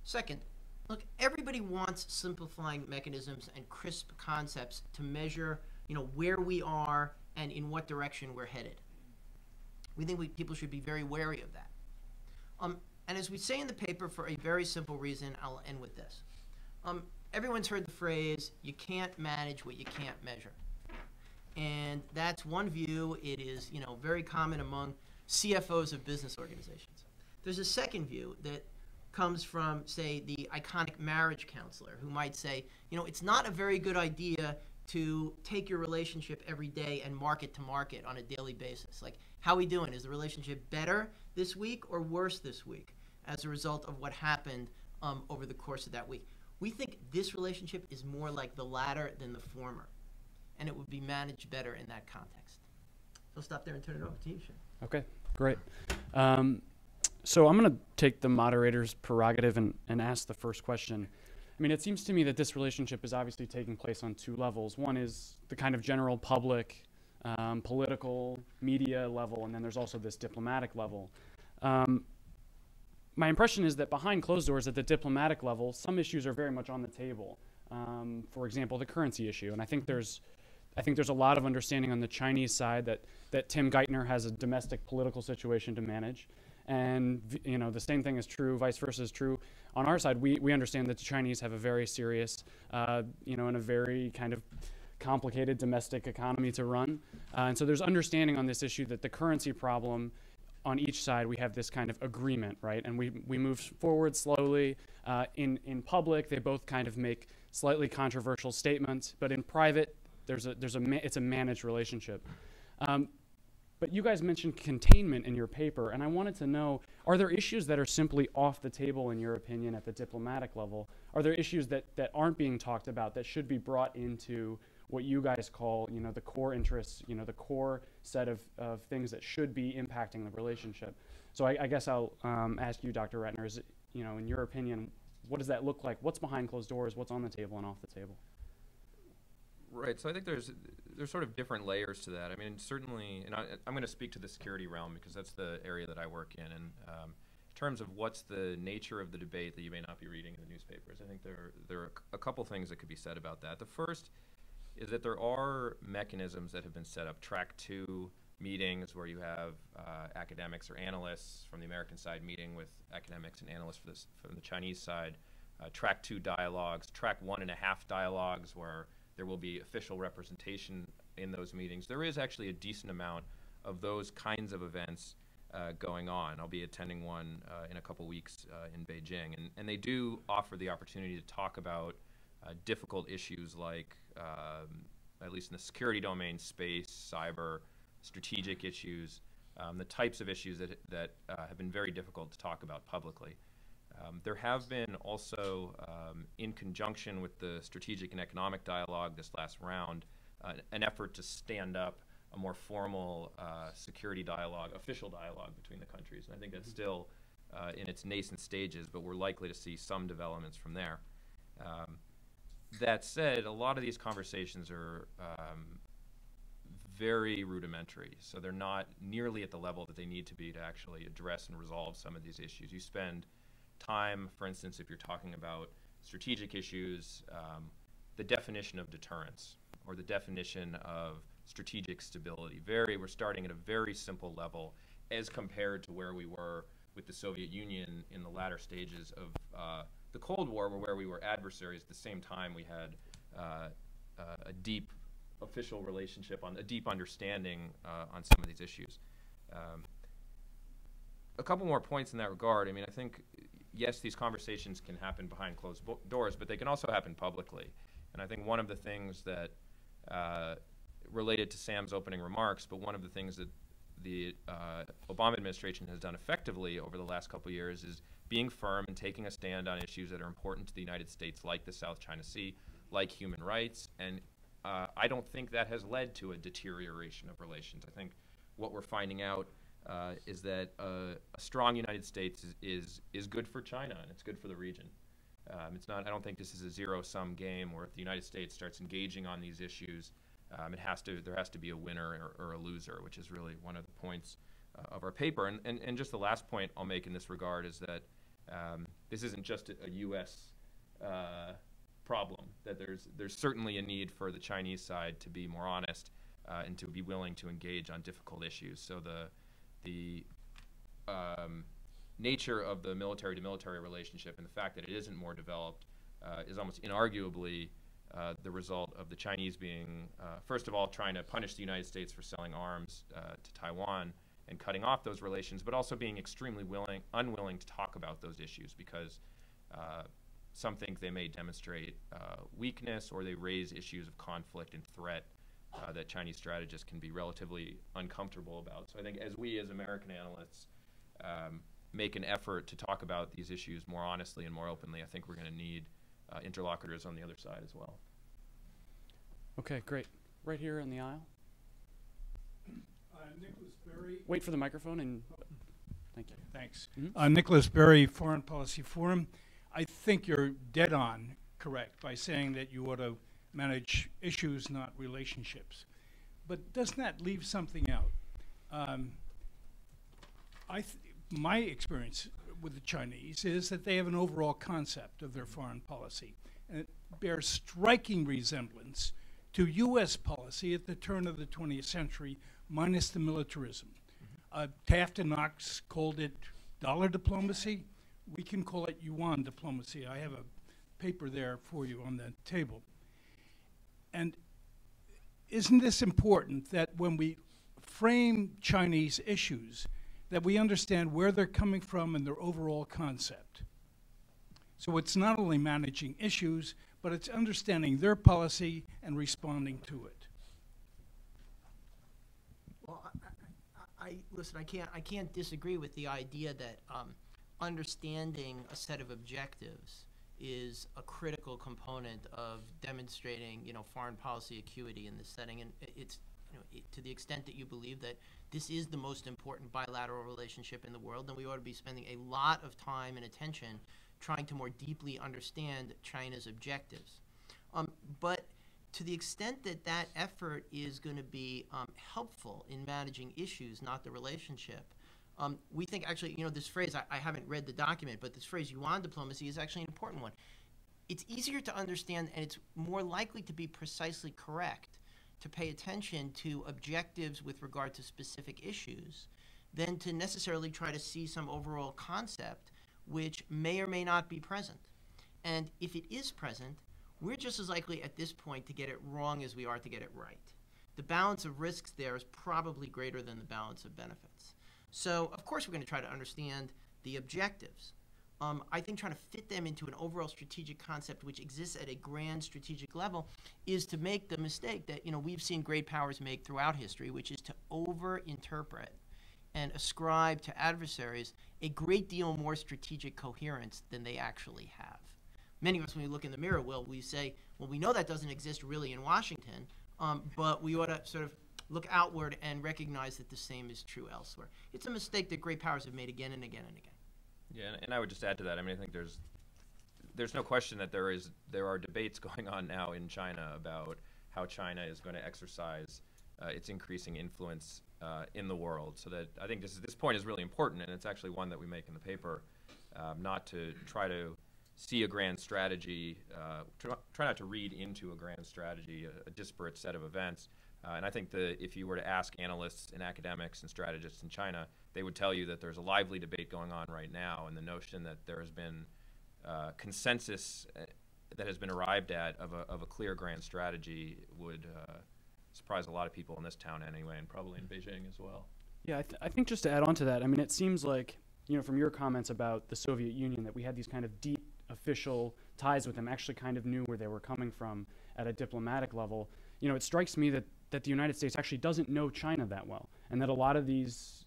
Second, look, everybody wants simplifying mechanisms and crisp concepts to measure, you know, where we are and in what direction we're headed. We think people should be very wary of that. And as we say in the paper, for a very simple reason, I'll end with this. Everyone's heard the phrase, you can't manage what you can't measure. And that's one view. It is, you know, very common among CFOs of business organizations. There's a second view that comes from, say, the iconic marriage counselor who might say, you know, it's not a very good idea to take your relationship every day and market to market on a daily basis. Like, how are we doing? Is the relationship better this week or worse this week as a result of what happened over the course of that week? We think this relationship is more like the latter than the former, and it would be managed better in that context. So I'll stop there and turn it over to you, Shane. Okay, great. So I'm going to take the moderator's prerogative and ask the first question. I mean, it seems to me that this relationship is obviously taking place on two levels. One is the kind of general public, political, media level, and then there's also this diplomatic level. My impression is that behind closed doors at the diplomatic level, some issues are very much on the table. For example, the currency issue. And I think there's a lot of understanding on the Chinese side that Tim Geithner has a domestic political situation to manage. And you know, the same thing is true, vice versa is true. On our side, we understand that the Chinese have a very serious, you know, and a very kind of complicated domestic economy to run. And so there's understanding on this issue that the currency problem, on each side, we have this kind of agreement, right? And we move forward slowly. In public, they both kind of make slightly controversial statements, but in private, it's a managed relationship. But you guys mentioned containment in your paper, and I wanted to know, are there issues that are simply off the table, in your opinion, at the diplomatic level? Are there issues that aren't being talked about that should be brought into what you guys call, the core interests, the core set of things that should be impacting the relationship. So I guess I'll ask you, Dr. Ratner, is it, in your opinion, what does that look like? What's behind closed doors? What's on the table and off the table? Right. So I think there's sort of different layers to that. I mean, certainly, and I'm going to speak to the security realm because that's the area that I work in. And in terms of what's the nature of the debate that you may not be reading in the newspapers, I think there are a couple things that could be said about that. The first is that there are mechanisms that have been set up, track 2 meetings where you have academics or analysts from the American side meeting with academics and analysts from the Chinese side, track 2 dialogues, track 1.5 dialogues where there will be official representation in those meetings. There is actually a decent amount of those kinds of events going on. I'll be attending one in a couple weeks in Beijing, and they do offer the opportunity to talk about difficult issues like, at least in the security domain, space, cyber, strategic issues, the types of issues that have been very difficult to talk about publicly. There have been also, in conjunction with the strategic and economic dialogue this last round, an effort to stand up a more formal security dialogue, official dialogue between the countries. And I think that's still in its nascent stages, but we're likely to see some developments from there. That said, a lot of these conversations are very rudimentary, so they're not nearly at the level that they need to be to actually address and resolve some of these issues. You spend time, for instance, if you're talking about strategic issues, the definition of deterrence or the definition of strategic stability. We're starting at a very simple level as compared to where we were with the Soviet Union in the latter stages of the Cold War, where we were adversaries. At the same time, we had a deep official relationship, on a deep understanding on some of these issues. A couple more points in that regard. I mean, I think, yes, these conversations can happen behind closed doors, but they can also happen publicly. And I think one of the things that, related to Sam's opening remarks, but one of the things that the Obama administration has done effectively over the last couple of years is being firm and taking a stand on issues that are important to the United States, like the South China Sea, like human rights. And I don't think that has led to a deterioration of relations. I think what we're finding out is that a strong United States is good for China, and it's good for the region. It's not. I don't think this is a zero-sum game where if the United States starts engaging on these issues, there has to be a winner or a loser, which is really one of the points of our paper. And just the last point I'll make in this regard is that this isn't just a U.S. Problem. That there's certainly a need for the Chinese side to be more honest and to be willing to engage on difficult issues. So the nature of the military-to-military relationship and the fact that it isn't more developed is almost inarguably the result of the Chinese being, first of all, trying to punish the United States for selling arms to Taiwan and cutting off those relations, but also being extremely unwilling to talk about those issues because some think they may demonstrate weakness or they raise issues of conflict and threat that Chinese strategists can be relatively uncomfortable about. So I think as we as American analysts make an effort to talk about these issues more honestly and more openly, I think we're going to need interlocutors on the other side as well. Okay, great. Right here in the aisle. Nicholas Berry. Wait for the microphone and thank you. Thanks. Mm-hmm. Nicholas Berry, Foreign Policy Forum. I think you're dead on correct by saying that you ought to manage issues, not relationships. But doesn't that leave something out? My experience with the Chinese is that they have an overall concept of their foreign policy, and it bears striking resemblance to U.S. policy at the turn of the 20th century, minus the militarism. Taft and Knox called it dollar diplomacy. We can call it yuan diplomacy. I have a paper there for you on the table. And isn't this important that when we frame Chinese issues, that we understand where they're coming from and their overall concept? So it's not only managing issues, but it's understanding their policy and responding to it. Well, listen, I can't disagree with the idea that understanding a set of objectives is a critical component of demonstrating, foreign policy acuity in this setting. And it's, to the extent that you believe that this is the most important bilateral relationship in the world, then we ought to be spending a lot of time and attention trying to more deeply understand China's objectives. But to the extent that that effort is going to be helpful in managing issues, not the relationship, we think actually, this phrase, I haven't read the document, but this phrase yuan diplomacy is actually an important one. It's easier to understand, and it's more likely to be precisely correct to pay attention to objectives with regard to specific issues than to necessarily try to see some overall concept which may or may not be present. And if it is present, we're just as likely at this point to get it wrong as we are to get it right. The balance of risks there is probably greater than the balance of benefits. So, of course, we're going to try to understand the objectives. I think trying to fit them into an overall strategic concept which exists at a grand strategic level is to make the mistake that, we've seen great powers make throughout history, which is to over-interpret and ascribe to adversaries a great deal more strategic coherence than they actually have. Many of us, when we look in the mirror, we say, well, we know that doesn't exist really in Washington, but we ought to sort of look outward and recognize that the same is true elsewhere. It's a mistake that great powers have made again and again and again. Yeah, and I would just add to that. I mean, I think there's no question that there are debates going on now in China about how China is going to exercise its increasing influence in the world. So that I think this point is really important, and it's actually one that we make in the paper, not to try to see a grand strategy, try not to read into a grand strategy a disparate set of events. And I think if you were to ask analysts and academics and strategists in China, they would tell you that there's a lively debate going on right now, and the notion that there has been consensus that has been arrived at of a clear grand strategy would surprise a lot of people in this town anyway, and probably in Beijing as well. Yeah, I think just to add on to that, I mean, it seems like, from your comments about the Soviet Union, that we had these kind of deep official ties with them, actually kind of knew where they were coming from at a diplomatic level. It strikes me that the United States actually doesn't know China that well, and that a lot of this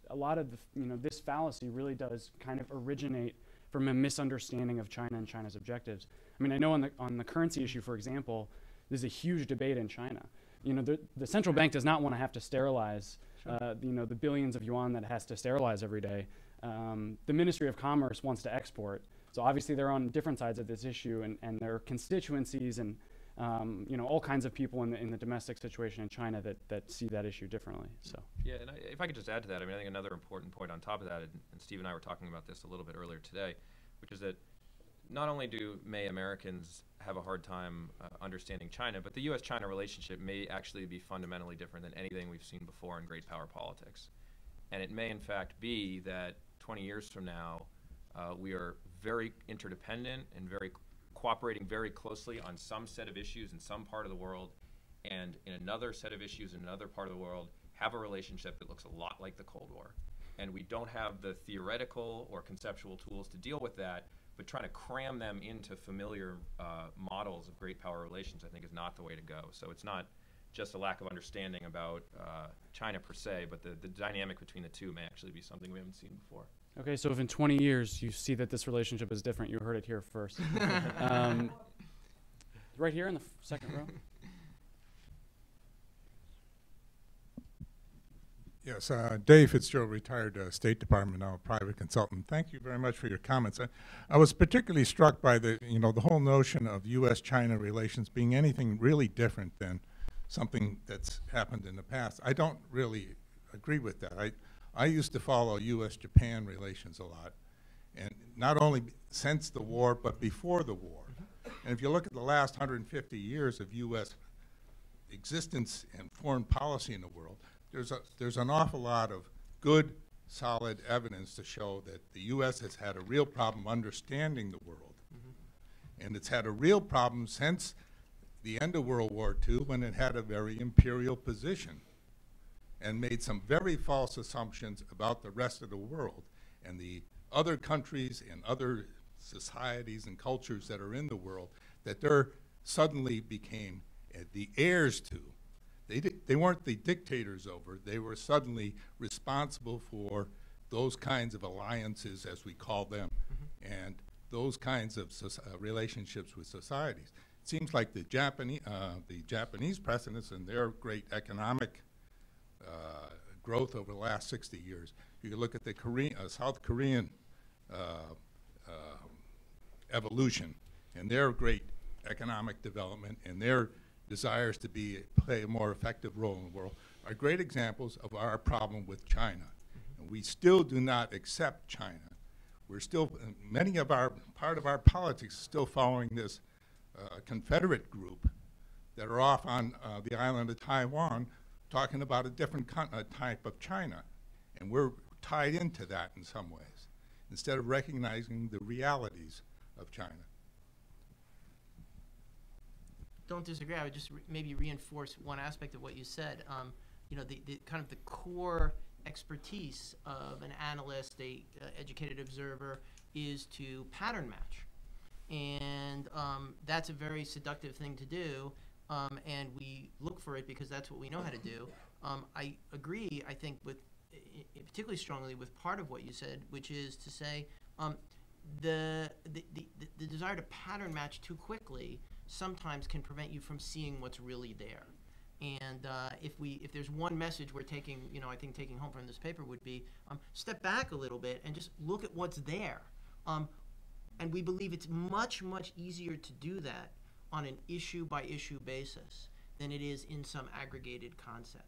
fallacy really does kind of originate from a misunderstanding of China and China's objectives. I mean, I know on the currency issue, for example, there's a huge debate in China. The central bank does not want to have to sterilize, the billions of yuan that it has to sterilize every day. The Ministry of Commerce wants to export. So obviously they're on different sides of this issue, and their constituencies and all kinds of people in the domestic situation in China that see that issue differently. So yeah, and if I could just add to that, I mean, I think another important point on top of that, and Steve and I were talking about this a little bit earlier today, which is that not only may Americans have a hard time understanding China, but the U.S. China relationship may actually be fundamentally different than anything we've seen before in great power politics. And it may in fact be that 20 years from now, we are very interdependent and cooperating very closely on some set of issues in some part of the world, and in another set of issues in another part of the world have a relationship that looks a lot like the Cold War. And we don't have the theoretical or conceptual tools to deal with that, but trying to cram them into familiar models of great power relations, I think, is not the way to go. So it's not just a lack of understanding about China per se, but the dynamic between the two may actually be something we haven't seen before. Okay, so if in 20 years you see that this relationship is different, you heard it here first. Right here in the second row. Yes, Dave Fitzgerald, retired State Department, now a private consultant. Thank you very much for your comments. I was particularly struck by the whole notion of U.S.-China relations being anything really different than something that's happened in the past. I don't really agree with that. I used to follow U.S.-Japan relations a lot, and not only since the war, but before the war. And if you look at the last 150 years of U.S. existence and foreign policy in the world, there's an awful lot of good, solid evidence to show that the U.S. has had a real problem understanding the world. And it's had a real problem since the end of World War II, when it had a very imperial position and made some very false assumptions about the rest of the world and the other countries and other societies and cultures that are in the world that they're suddenly became the heirs to. They weren't the dictators over. They were suddenly responsible for those kinds of alliances, as we call them. And those kinds of relationships with societies. It seems like the Japanese precedents and their great economic growth over the last 60 years. You can look at the South Korean evolution and their great economic development and their desires to play a more effective role in the world are great examples of our problem with China. And we still do not accept China. We're still, part of our politics is still following this Confederate group that are off on the island of Taiwan talking about a different type of China. And we're tied into that in some ways, instead of recognizing the realities of China. Don't disagree. I would just maybe reinforce one aspect of what you said. You know, the kind of the core expertise of an analyst, a educated observer, is to pattern match, and that's a very seductive thing to do. And we look for it because that's what we know how to do. I agree. I think with particularly strongly with part of what you said, which is to say the desire to pattern match too quickly sometimes can prevent you from seeing what's really there. And if there's one message we're taking, I think taking home from this paper would be step back a little bit and just look at what's there. And we believe it's much, much easier to do that on an issue by issue basis than it is in some aggregated concept.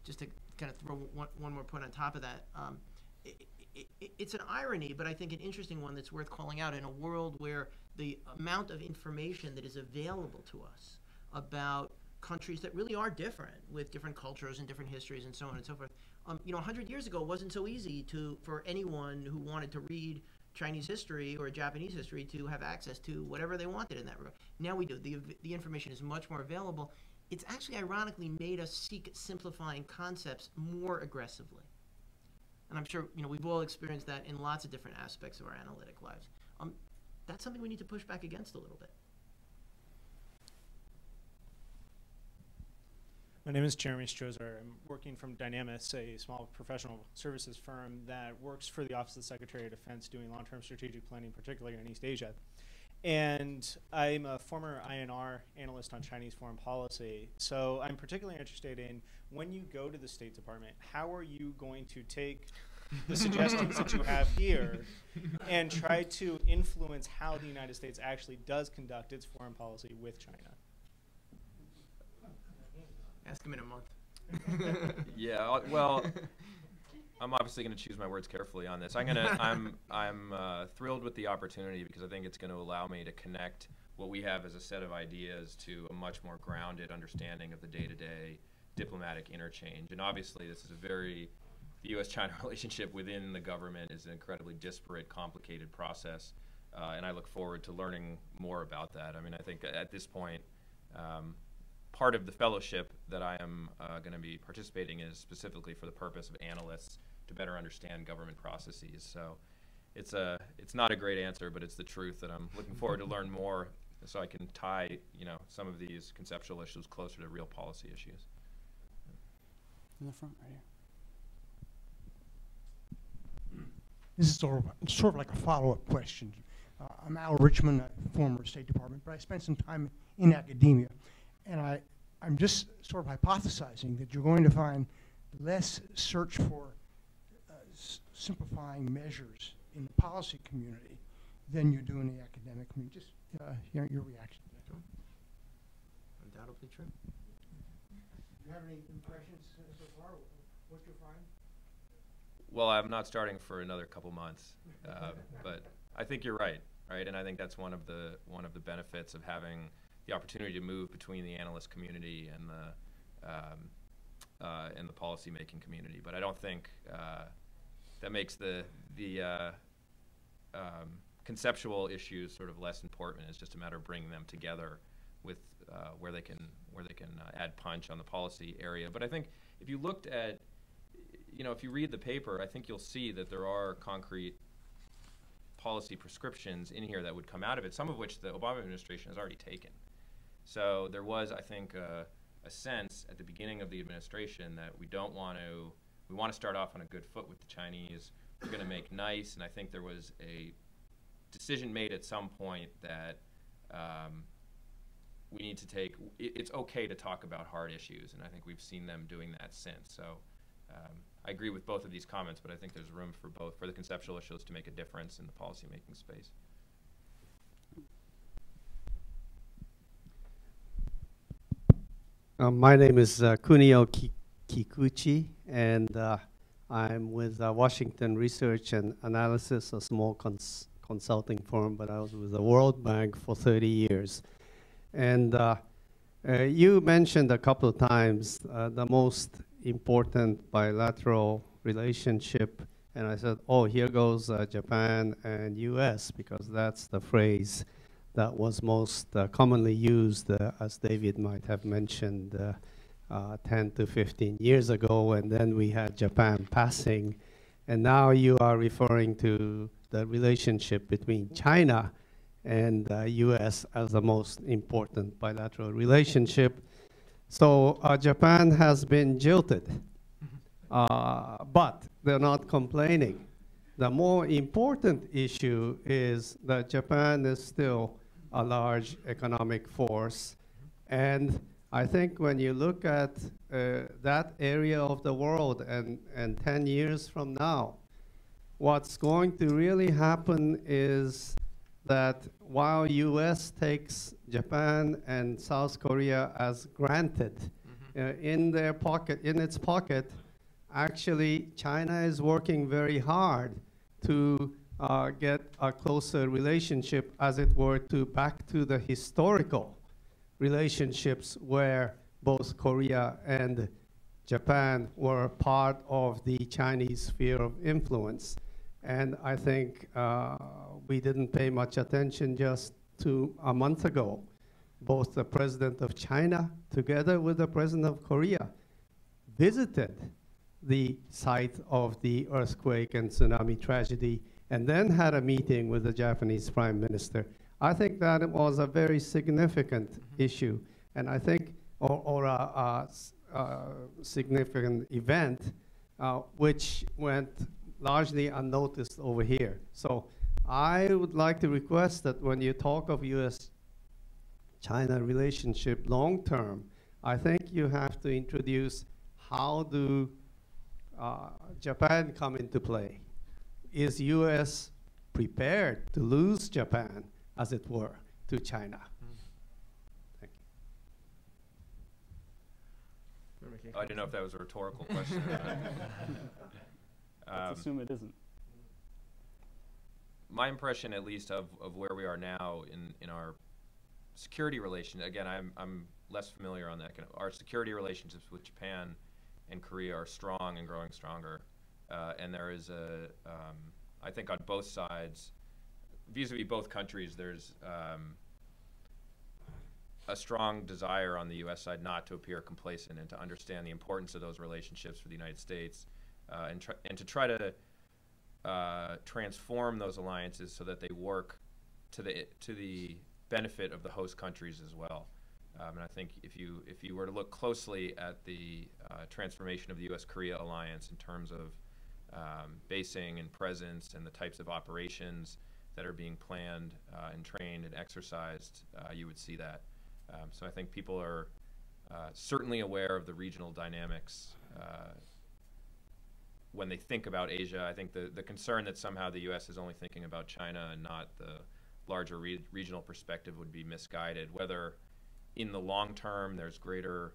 Just to kind of throw one more point on top of that, it's an irony, but I think an interesting one that's worth calling out in a world where the amount of information that is available to us about countries that really are different, with different cultures and different histories and so on and so forth. 100 years ago, it wasn't so easy for anyone who wanted to read Chinese history or Japanese history to have access to whatever they wanted in that regard. Now we do. The information is much more available. It's actually ironically made us seek simplifying concepts more aggressively. And I'm sure we've all experienced that in lots of different aspects of our analytic lives. That's something we need to push back against a little bit. My name is Jeremy Strozer. I'm working from Dynamis, a small professional services firm that works for the Office of the Secretary of Defense doing long-term strategic planning, particularly in East Asia. And I'm a former INR analyst on Chinese foreign policy. So I'm particularly interested in, when you go to the State Department, how are you going to take the suggestions that you have here and try to influence how the United States actually does conduct its foreign policy with China? Ask him in a month. Yeah, well, I'm obviously going to choose my words carefully on this. I'm thrilled with the opportunity because I think it's going to allow me to connect what we have as a set of ideas to a much more grounded understanding of the day-to-day diplomatic interchange. And obviously, this is the U.S. China relationship within the government is an incredibly disparate, complicated process, and I look forward to learning more about that. I mean, I think at this point, part of the fellowship that I am going to be participating in is specifically for the purpose of analysts to better understand government processes. So it's not a great answer, but it's the truth that I'm looking forward to learn more so I can tie some of these conceptual issues closer to real policy issues. In the front, right here. This is sort of like a follow-up question. I'm Al Richmond, a former State Department, but I spent some time in academia. And I'm just sort of hypothesizing that you're going to find less search for simplifying measures in the policy community than you do in the academic community. Just your reaction to that. Undoubtedly true. Do you have any impressions so far? What you find? Well, I'm not starting for another couple months, but I think you're right, and I think that's one of the benefits of having the opportunity to move between the analyst community and the policy-making community. But I don't think that makes the conceptual issues sort of less important. It's just a matter of bringing them together with where they can add punch on the policy area. But I think if you looked at, if you read the paper, I think you'll see that there are concrete policy prescriptions in here that would come out of it, some of which the Obama administration has already taken. So there was, I think, a sense at the beginning of the administration that we want to start off on a good foot with the Chinese. We're going to make nice, and I think there was a decision made at some point that we need to take, it's okay to talk about hard issues, and I think we've seen them doing that since. So I agree with both of these comments, but I think there's room for the conceptual issues to make a difference in the policymaking space. My name is Kunio Kikuchi, and I'm with Washington Research and Analysis, a small consulting firm, but I was with the World Bank for 30 years. And you mentioned a couple of times the most important bilateral relationship, and I said, oh, here goes Japan and US, because that's the phrase that was most commonly used, as David might have mentioned, 10 to 15 years ago, and then we had Japan passing, and now you are referring to the relationship between China and US as the most important bilateral relationship. So Japan has been jilted, but they're not complaining. The more important issue is that Japan is still a large economic force. And I think when you look at that area of the world and 10 years from now, what's going to really happen is that while US takes Japan and South Korea as granted in their pocket, in its pocket, actually China is working very hard to get a closer relationship, as it were, back to the historical relationships where both Korea and Japan were part of the Chinese sphere of influence. And I think we didn't pay much attention just to a month ago. Both the president of China, together with the president of Korea, visited the site of the earthquake and tsunami tragedy, and then had a meeting with the Japanese Prime Minister. I think that it was a very significant issue, and I think, or a significant event, which went largely unnoticed over here. So I would like to request that when you talk of U.S.-China relationship long-term, I think you have to introduce how do Japan come into play. Is U.S. prepared to lose Japan, as it were, to China? Thank you. I didn't know if that was a rhetorical question. Let's assume it isn't. My impression, at least, of where we are now in our security relations, again, I'm less familiar on that. Our security relationships with Japan and Korea are strong and growing stronger. And there is I think on both sides, vis-a-vis both countries, there's a strong desire on the U.S. side not to appear complacent and to understand the importance of those relationships for the United States, and to try to transform those alliances so that they work to the benefit of the host countries as well. And I think if you were to look closely at the transformation of the U.S.-Korea alliance in terms of basing and presence and the types of operations that are being planned and trained and exercised, you would see that. So I think people are certainly aware of the regional dynamics when they think about Asia. I think the concern that somehow the U.S. is only thinking about China and not the larger regional perspective would be misguided. Whether in the long term there's greater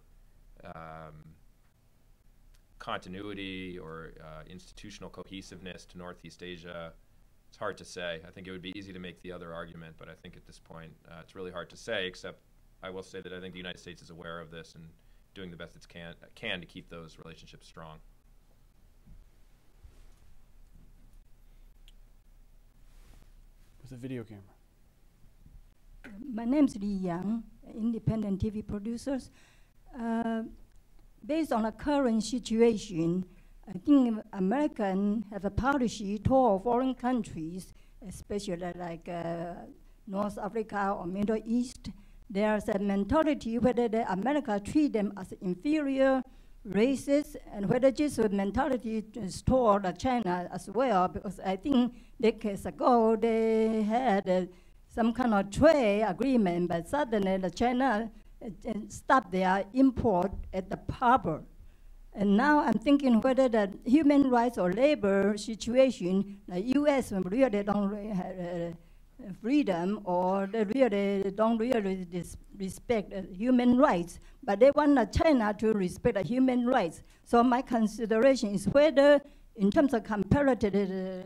continuity or institutional cohesiveness to Northeast Asia, it's hard to say. I think it would be easy to make the other argument, but I think at this point it's really hard to say, except I will say that I think the United States is aware of this and doing the best it can to keep those relationships strong. With a video camera. My name is Li Yang, independent TV producers. Based on the current situation, I think Americans have a policy toward foreign countries, especially like North Africa or Middle East. There's a mentality whether America treat them as inferior racist, and whether this mentality is toward China as well, because I think decades ago they had some kind of trade agreement, but suddenly the China stopped their import at the harbor. And now I'm thinking whether the human rights or labor situation, the U.S. really don't really have freedom, or they really don't really respect human rights, but they want China to respect the human rights. So my consideration is whether, in terms of comparative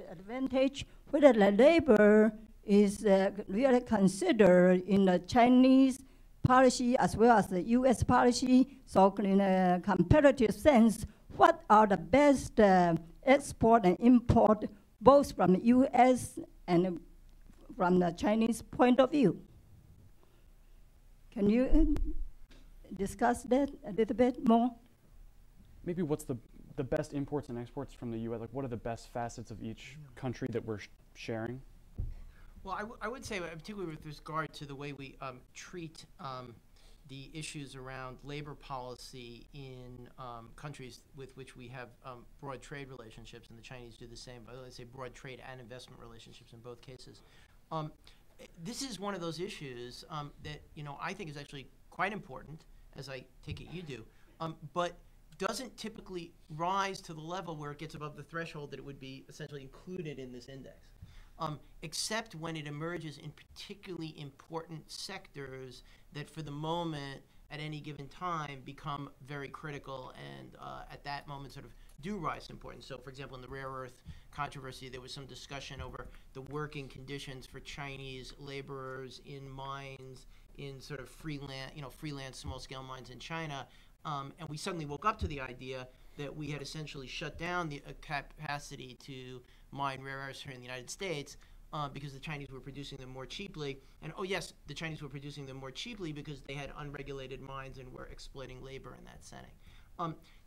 advantage, whether the labor is really considered in the Chinese policy as well as the U.S. policy. So in a comparative sense, what are the best export and import, both from the U.S. and from the Chinese point of view? Can you discuss that a little bit more? Maybe what's the best imports and exports from the U.S.? Like, what are the best facets of each country that we're sharing? Well, I would say, particularly with regard to the way we treat the issues around labor policy in countries with which we have broad trade relationships, and the Chinese do the same, but let's say broad trade and investment relationships in both cases. This is one of those issues that I think is actually quite important, as I take it you do, but doesn't typically rise to the level where it gets above the threshold that it would be essentially included in this index. Except when it emerges in particularly important sectors that for the moment, at any given time, become very critical and at that moment sort of do rise in importance. So for example, in the rare earth controversy, there was some discussion over the working conditions for Chinese laborers in mines, in sort of freelance small-scale mines in China. And we suddenly woke up to the idea that we had essentially shut down the capacity to mine rare earths here in the United States because the Chinese were producing them more cheaply. And oh yes, the Chinese were producing them more cheaply because they had unregulated mines and were exploiting labor in that setting.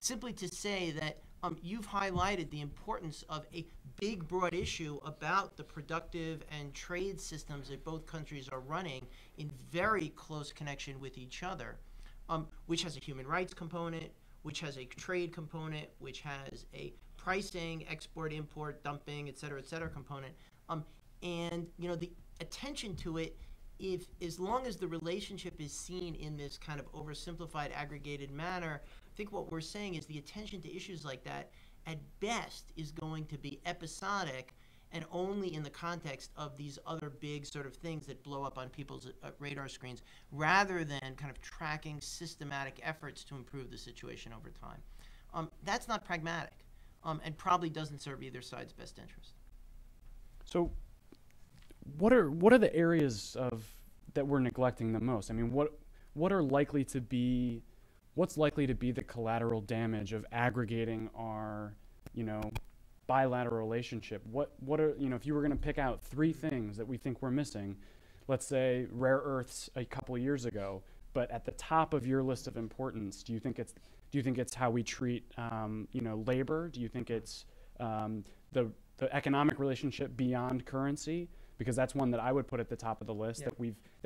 Simply to say that you've highlighted the importance of a big, broad issue about the productive and trade systems that both countries are running in very close connection with each other, which has a human rights component, which has a trade component, which has a pricing, export, import, dumping, et cetera, component. And the attention to it, if as long as the relationship is seen in this kind of oversimplified, aggregated manner, I think what we're saying is the attention to issues like that, at best, is going to be episodic and only in the context of these other big sort of things that blow up on people's radar screens, rather than kind of tracking systematic efforts to improve the situation over time. That's not pragmatic, and probably doesn't serve either side's best interest. So what are the areas that we're neglecting the most? I mean, what's likely to be the collateral damage of aggregating our, bilateral relationship? What are, if you were going to pick out 3 things that we think we're missing, let's say rare earths a couple years ago, but at the top of your list of importance, do you think it's how we treat, labor? Do you think it's the economic relationship beyond currency? Because that's one that I would put at the top of the list, that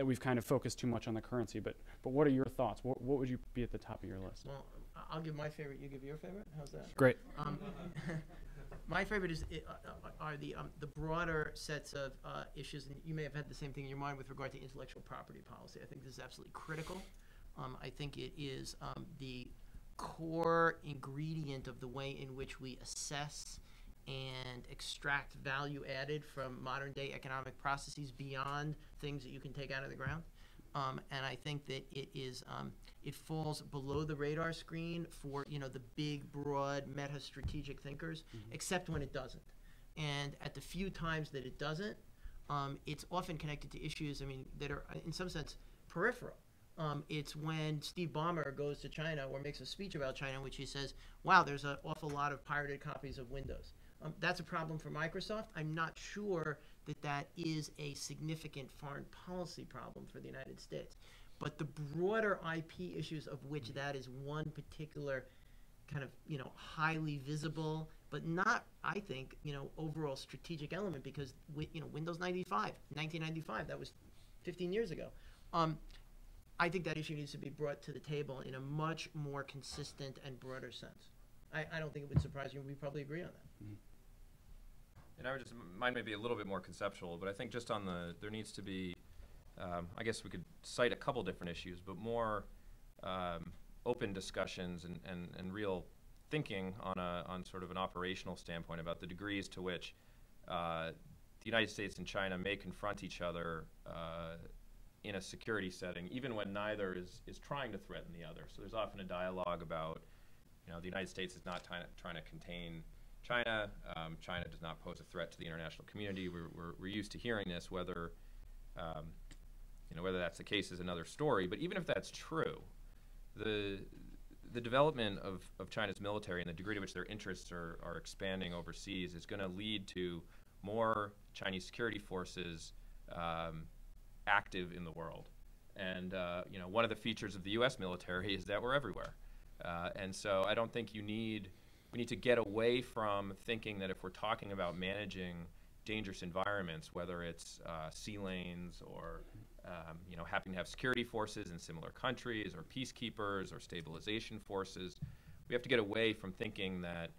we've kind of focused too much on the currency. But what are your thoughts? What would you be at the top of your list? Well, I'll give my favorite. You give your favorite. How's that? Great. My favorite are the broader sets of issues, and you may have had the same thing in your mind with regard to intellectual property policy. I think this is absolutely critical. I think it is the core ingredient of the way in which we assess and extract value added from modern day economic processes beyond things that you can take out of the ground. And I think that it falls below the radar screen for the big, broad, meta-strategic thinkers, except when it doesn't. And at the few times that it doesn't, it's often connected to issues, that are in some sense peripheral. It's when Steve Ballmer goes to China or makes a speech about China in which he says, wow, there's an awful lot of pirated copies of Windows. That's a problem for Microsoft. I'm not sure that is a significant foreign policy problem for the United States. But the broader IP issues, of which that is one particular kind of, highly visible, but not, I think, overall strategic element, because, Windows 95, 1995, that was 15 years ago. I think that issue needs to be brought to the table in a much more consistent and broader sense. I don't think it would surprise you. We probably agree on that. And I would just, mine may be a little bit more conceptual, but I think just on there needs to be, I guess we could cite a couple different issues, but more open discussions and real thinking on sort of an operational standpoint about the degrees to which the United States and China may confront each other in a security setting, even when neither is trying to threaten the other. So there's often a dialogue about, the United States is not trying to contain China. China does not pose a threat to the international community. We're used to hearing this. Whether whether that's the case is another story. But even if that's true, the development of China's military and the degree to which their interests are expanding overseas is going to lead to more Chinese security forces active in the world. And one of the features of the U.S. military is that we're everywhere. And so I don't think we need to get away from thinking that if we're talking about managing dangerous environments, whether it's sea lanes or having to have security forces in similar countries or peacekeepers or stabilization forces, we have to get away from thinking that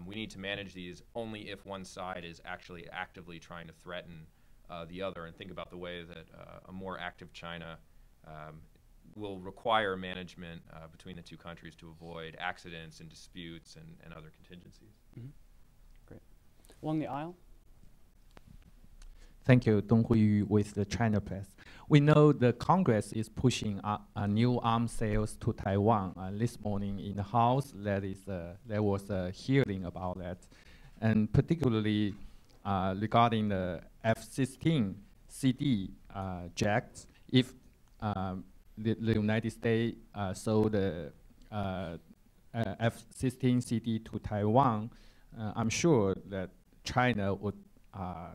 we need to manage these only if one side is actually actively trying to threaten the other, and think about the way that a more active China will require management between the two countries to avoid accidents and disputes and other contingencies. Mm-hmm. Great. Along the aisle. Thank you, Dong Huiyu with the China Press. We know the Congress is pushing a new arms sales to Taiwan. This morning in the House, there was a hearing about that, and particularly regarding the F-16 CD jets. If the United States sold the F-16 CD to Taiwan, I'm sure that China would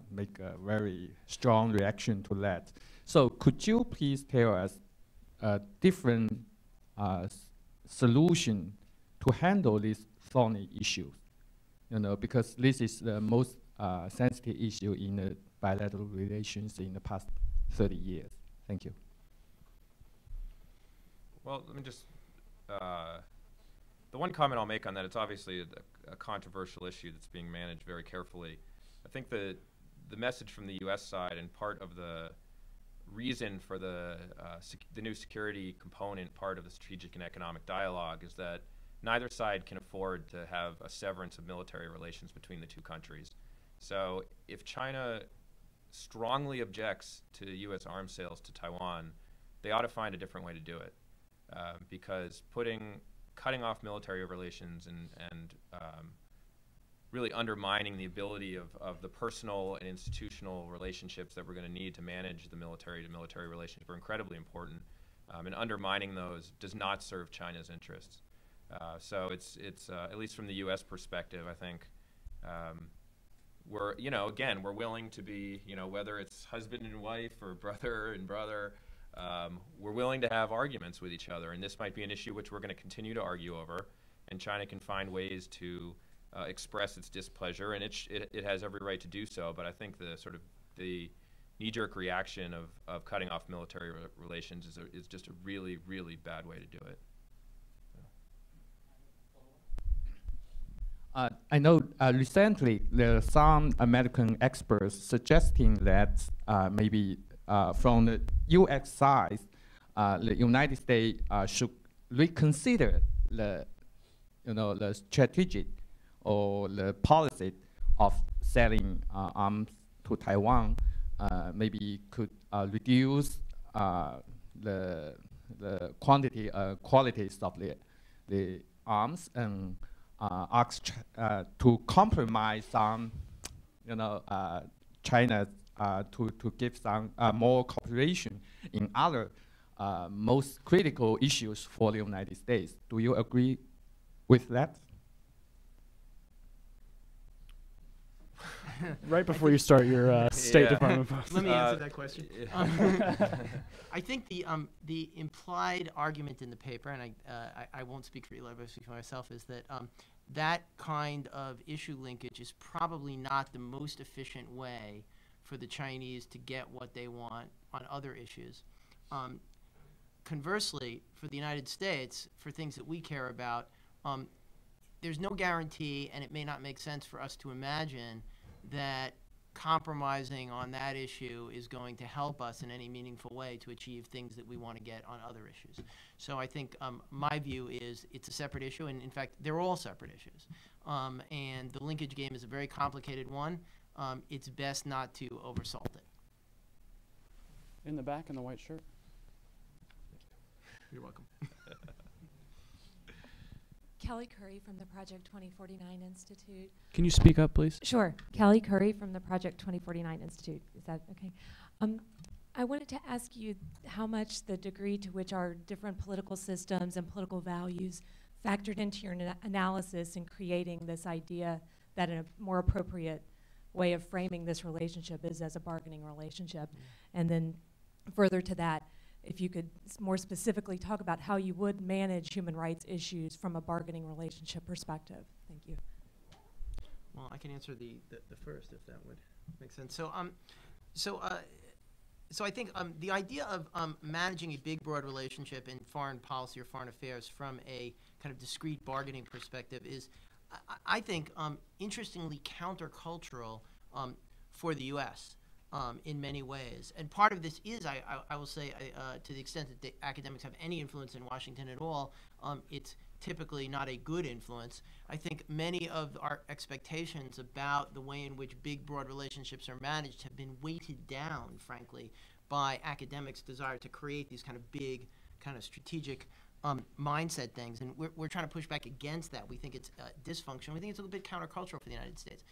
make a very strong reaction to that. So could you please tell us a different solution to handle these thorny issues? Because this is the most sensitive issue in the bilateral relations in the past 30 years. Thank you. Well, let me just, the one comment I'll make on that, it's obviously a controversial issue that's being managed very carefully. I think the message from the U.S. side, and part of the reason for the new security component part of the strategic and economic dialogue, is that neither side can afford to have a severance of military relations between the two countries. So if China strongly objects to U.S. arms sales to Taiwan, they ought to find a different way to do it. Because cutting off military relations and really undermining the ability of the personal and institutional relationships that we're going to need to manage the military-to-military relations are incredibly important, and undermining those does not serve China's interests. So it's at least from the U.S. perspective, I think we're willing to be, whether it's husband and wife or brother and brother, we're willing to have arguments with each other, and this might be an issue which we're going to continue to argue over, and China can find ways to express its displeasure, and it has every right to do so. But I think the knee-jerk reaction of cutting off military relations is just a really, really bad way to do it. I know recently there are some American experts suggesting that maybe from the U.S. side, the United States should reconsider the strategic or the policy of selling arms to Taiwan. Maybe could reduce the qualities of the arms, and ask to compromise some, China to give some more cooperation in other most critical issues for the United States. Do you agree with that? Right before you start your State Department post. Let me answer that question. I think the implied argument in the paper, and I won't speak for Eli, but I speak for myself, is that that kind of issue linkage is probably not the most efficient way for the Chinese to get what they want on other issues. conversely, for the United States, for things that we care about, there's no guarantee, and it may not make sense for us to imagine that compromising on that issue is going to help us in any meaningful way to achieve things that we want to get on other issues. So I think my view is it's a separate issue, and in fact, they're all separate issues. And the linkage game is a very complicated one. It's best not to oversalt it. In the back in the white shirt. You're welcome. Kelly Curry from the Project 2049 Institute. Can you speak up, please? Sure. Kelly Curry from the Project 2049 Institute. Is that okay? I wanted to ask you how much the degree to which our different political systems and political values factored into your analysis in creating this idea that a more appropriate way of framing this relationship is as a bargaining relationship. And then further to that, if you could more specifically talk about how you would manage human rights issues from a bargaining relationship perspective. Thank you. Well, I can answer the first, if that would make sense. So I think the idea of managing a big, broad relationship in foreign policy or foreign affairs from a kind of discrete bargaining perspective is, I think, interestingly countercultural for the U.S. In many ways. And part of this is, I will say, to the extent that the academics have any influence in Washington at all, it's typically not a good influence. I think many of our expectations about the way in which big, broad relationships are managed have been weighted down, frankly, by academics' desire to create these kind of big, kind of strategic mindset things. And we're trying to push back against that. We think it's dysfunctional. We think it's a little bit countercultural for the United States.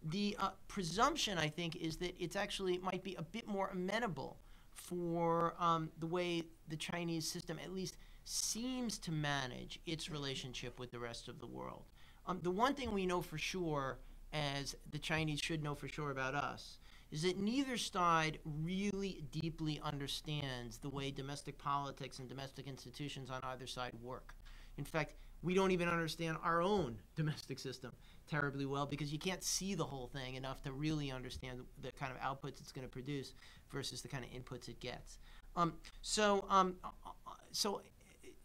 The presumption, I think, is that it's actually might be a bit more amenable for the way the Chinese system at least seems to manage its relationship with the rest of the world. The one thing we know for sure, as the Chinese should know for sure about us, is that neither side really deeply understands the way domestic politics and domestic institutions on either side work. In fact, we don't even understand our own domestic system terribly well because you can't see the whole thing enough to really understand the kind of outputs it's going to produce versus the kind of inputs it gets. So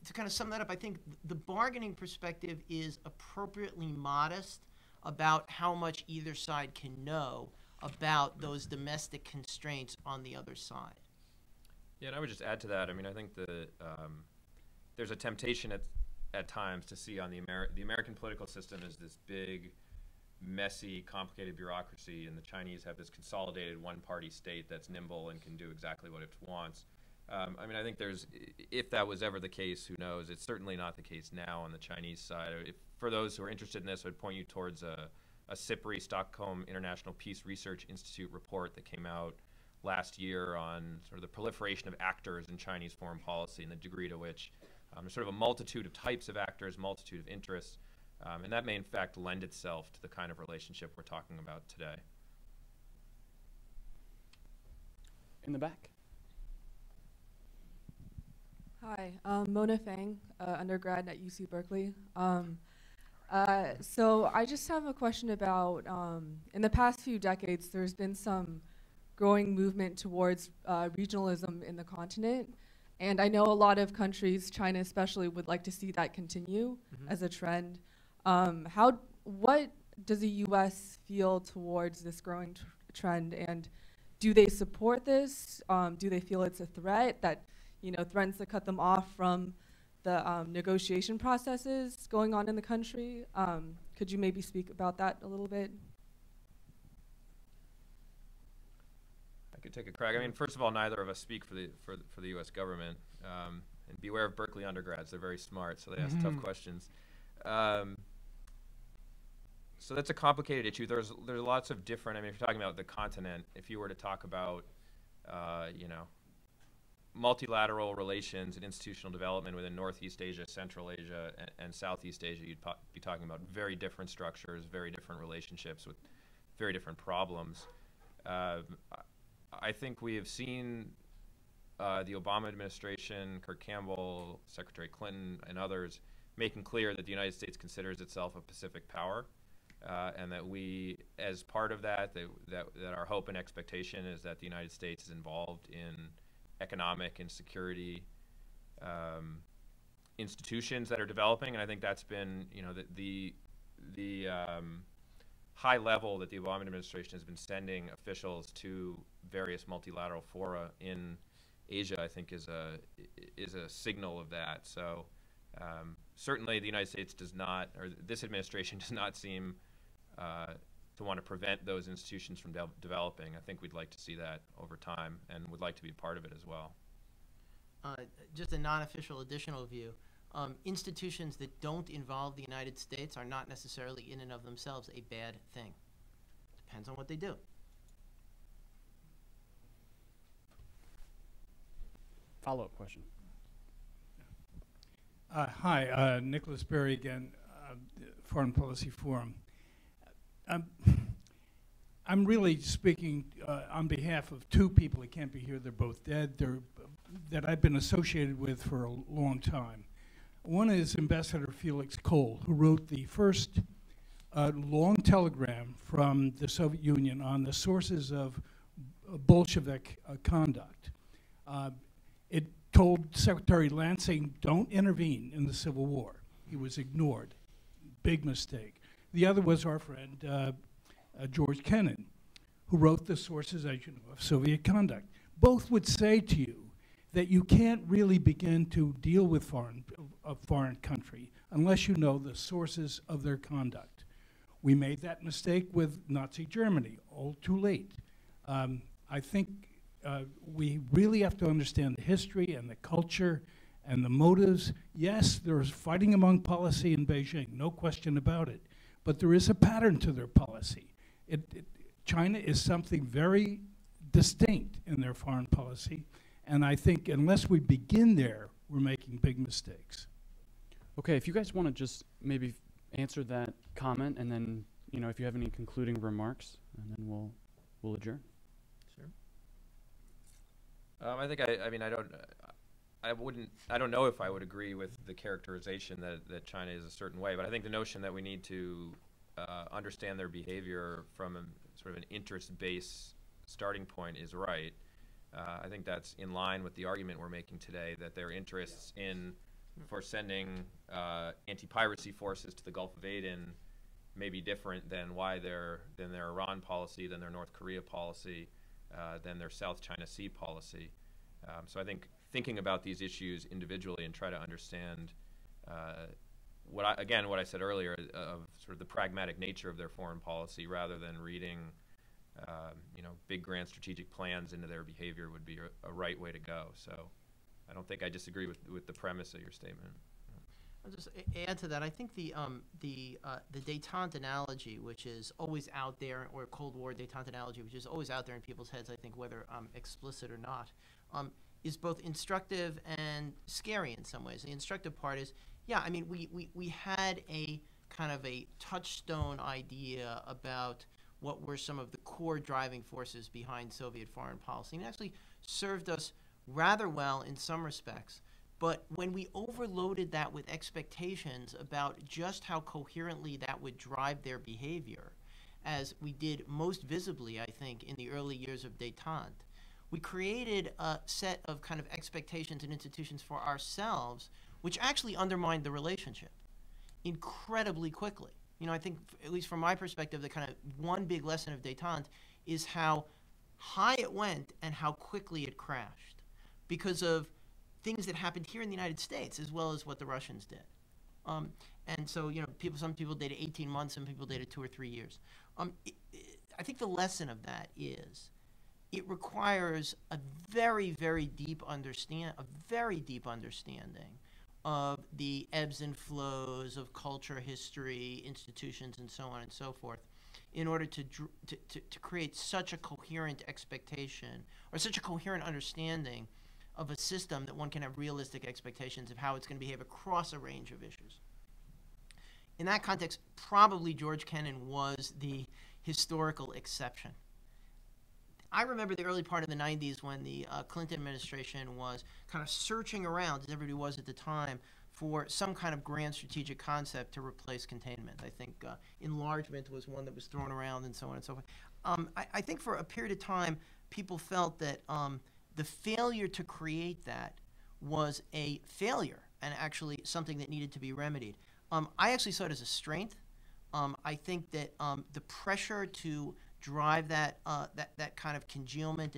to kind of sum that up, I think the bargaining perspective is appropriately modest about how much either side can know about those domestic constraints on the other side. Yeah, and I would just add to that. I mean, I think there's a temptation at times to see on the American political system as this big, messy, complicated bureaucracy, and the Chinese have this consolidated one-party state that's nimble and can do exactly what it wants. I mean, I think if that was ever the case, who knows? It's certainly not the case now on the Chinese side. For those who are interested in this, I would point you towards a SIPRI, Stockholm International Peace Research Institute report that came out last year on sort of the proliferation of actors in Chinese foreign policy and the degree to which there's sort of a multitude of types of actors, multitude of interests, and that may in fact lend itself to the kind of relationship we're talking about today. In the back. Hi, Mona Fang, undergrad at UC Berkeley. So I just have a question about, in the past few decades, there's been some growing movement towards regionalism in the continent. And I know a lot of countries, China especially, would like to see that continue as a trend. What does the U.S. feel towards this growing trend? And do they support this? Do they feel it's a threat that, threatens to cut them off from the negotiation processes going on in the country? Could you maybe speak about that a little bit? I could take a crack. I mean, first of all, neither of us speak for the U.S. government. And beware of Berkeley undergrads; they're very smart, so they ask tough questions. So that's a complicated issue. There's lots of different. I mean, if you're talking about the continent, if you were to talk about, multilateral relations and institutional development within Northeast Asia, Central Asia, and Southeast Asia, you'd be talking about very different structures, very different relationships with very different problems. I think we have seen the Obama administration, Kurt Campbell, Secretary Clinton, and others making clear that the United States considers itself a Pacific power, and that we, as part of that our hope and expectation is that the United States is involved in economic and security institutions that are developing, and I think that's been, you know, the high level that the Obama administration has been sending officials to various multilateral fora in Asia, I think, is a signal of that. So certainly the United States does not, or this administration does not seem to want to prevent those institutions from developing. I think we'd like to see that over time and would like to be a part of it as well. Just a non-official additional view. Institutions that don't involve the United States are not necessarily in and of themselves a bad thing. Depends on what they do. Follow-up question. Hi, Nicholas Berry again, Foreign Policy Forum. I'm really speaking on behalf of two people that can't be here. They're both dead. That I've been associated with for a long time. One is Ambassador Felix Kohl, who wrote the first long telegram from the Soviet Union on the sources of Bolshevik conduct. It told Secretary Lansing, don't intervene in the Civil War. He was ignored. Big mistake. The other was our friend George Kennan, who wrote the sources, as you know, of Soviet conduct. Both would say to you that you can't really begin to deal with a foreign country unless you know the sources of their conduct. We made that mistake with Nazi Germany, all too late. I think we really have to understand the history and the culture and the motives. Yes, there's fighting among policy in Beijing, no question about it, but there is a pattern to their policy. China is something very distinct in their foreign policy, and I think unless we begin there, we're making big mistakes. Okay, if you guys want to just maybe answer that comment, and then, you know, if you have any concluding remarks, and then we'll adjourn. Sure. I think I don't know if I would agree with the characterization that China is a certain way, but I think the notion that we need to understand their behavior from a sort of an interest-based starting point is right. I think that's in line with the argument we're making today, that their interests for sending anti-piracy forces to the Gulf of Aden may be different than their Iran policy, than their North Korea policy, than their South China Sea policy. So I think thinking about these issues individually and try to understand what I said earlier of sort of the pragmatic nature of their foreign policy, rather than reading big grand strategic plans into their behavior, would be a right way to go. So I don't think I disagree with the premise of your statement. I'll just add to that. I think the détente analogy, which is always out there, or Cold War détente analogy, which is always out there in people's heads, I think, whether explicit or not, is both instructive and scary in some ways. The instructive part is, yeah, I mean, we had a kind of a touchstone idea about what were some of the core driving forces behind Soviet foreign policy, and it actually served us rather well in some respects. But when we overloaded that with expectations about just how coherently that would drive their behavior, as we did most visibly, I think, in the early years of détente, we created a set of kind of expectations and institutions for ourselves which actually undermined the relationship incredibly quickly. You know, I think, at least from my perspective, the kind of one big lesson of détente is how high it went and how quickly it crashed because of things that happened here in the United States as well as what the Russians did. And so, you know, some people dated 18 months, some people dated 2 or 3 years. I think the lesson of that is it requires a very, very deep understanding of the ebbs and flows of culture, history, institutions, and so on and so forth, in order to create such a coherent expectation or such a coherent understanding of a system that one can have realistic expectations of how it's going to behave across a range of issues. In that context, probably George Kennan was the historical exception. I remember the early part of the 90s when the Clinton administration was kind of searching around, as everybody was at the time, for some kind of grand strategic concept to replace containment. I think enlargement was one that was thrown around and so on and so forth. I think for a period of time, people felt that the failure to create that was a failure and actually something that needed to be remedied. I actually saw it as a strength. I think that the pressure to drive that kind of congealment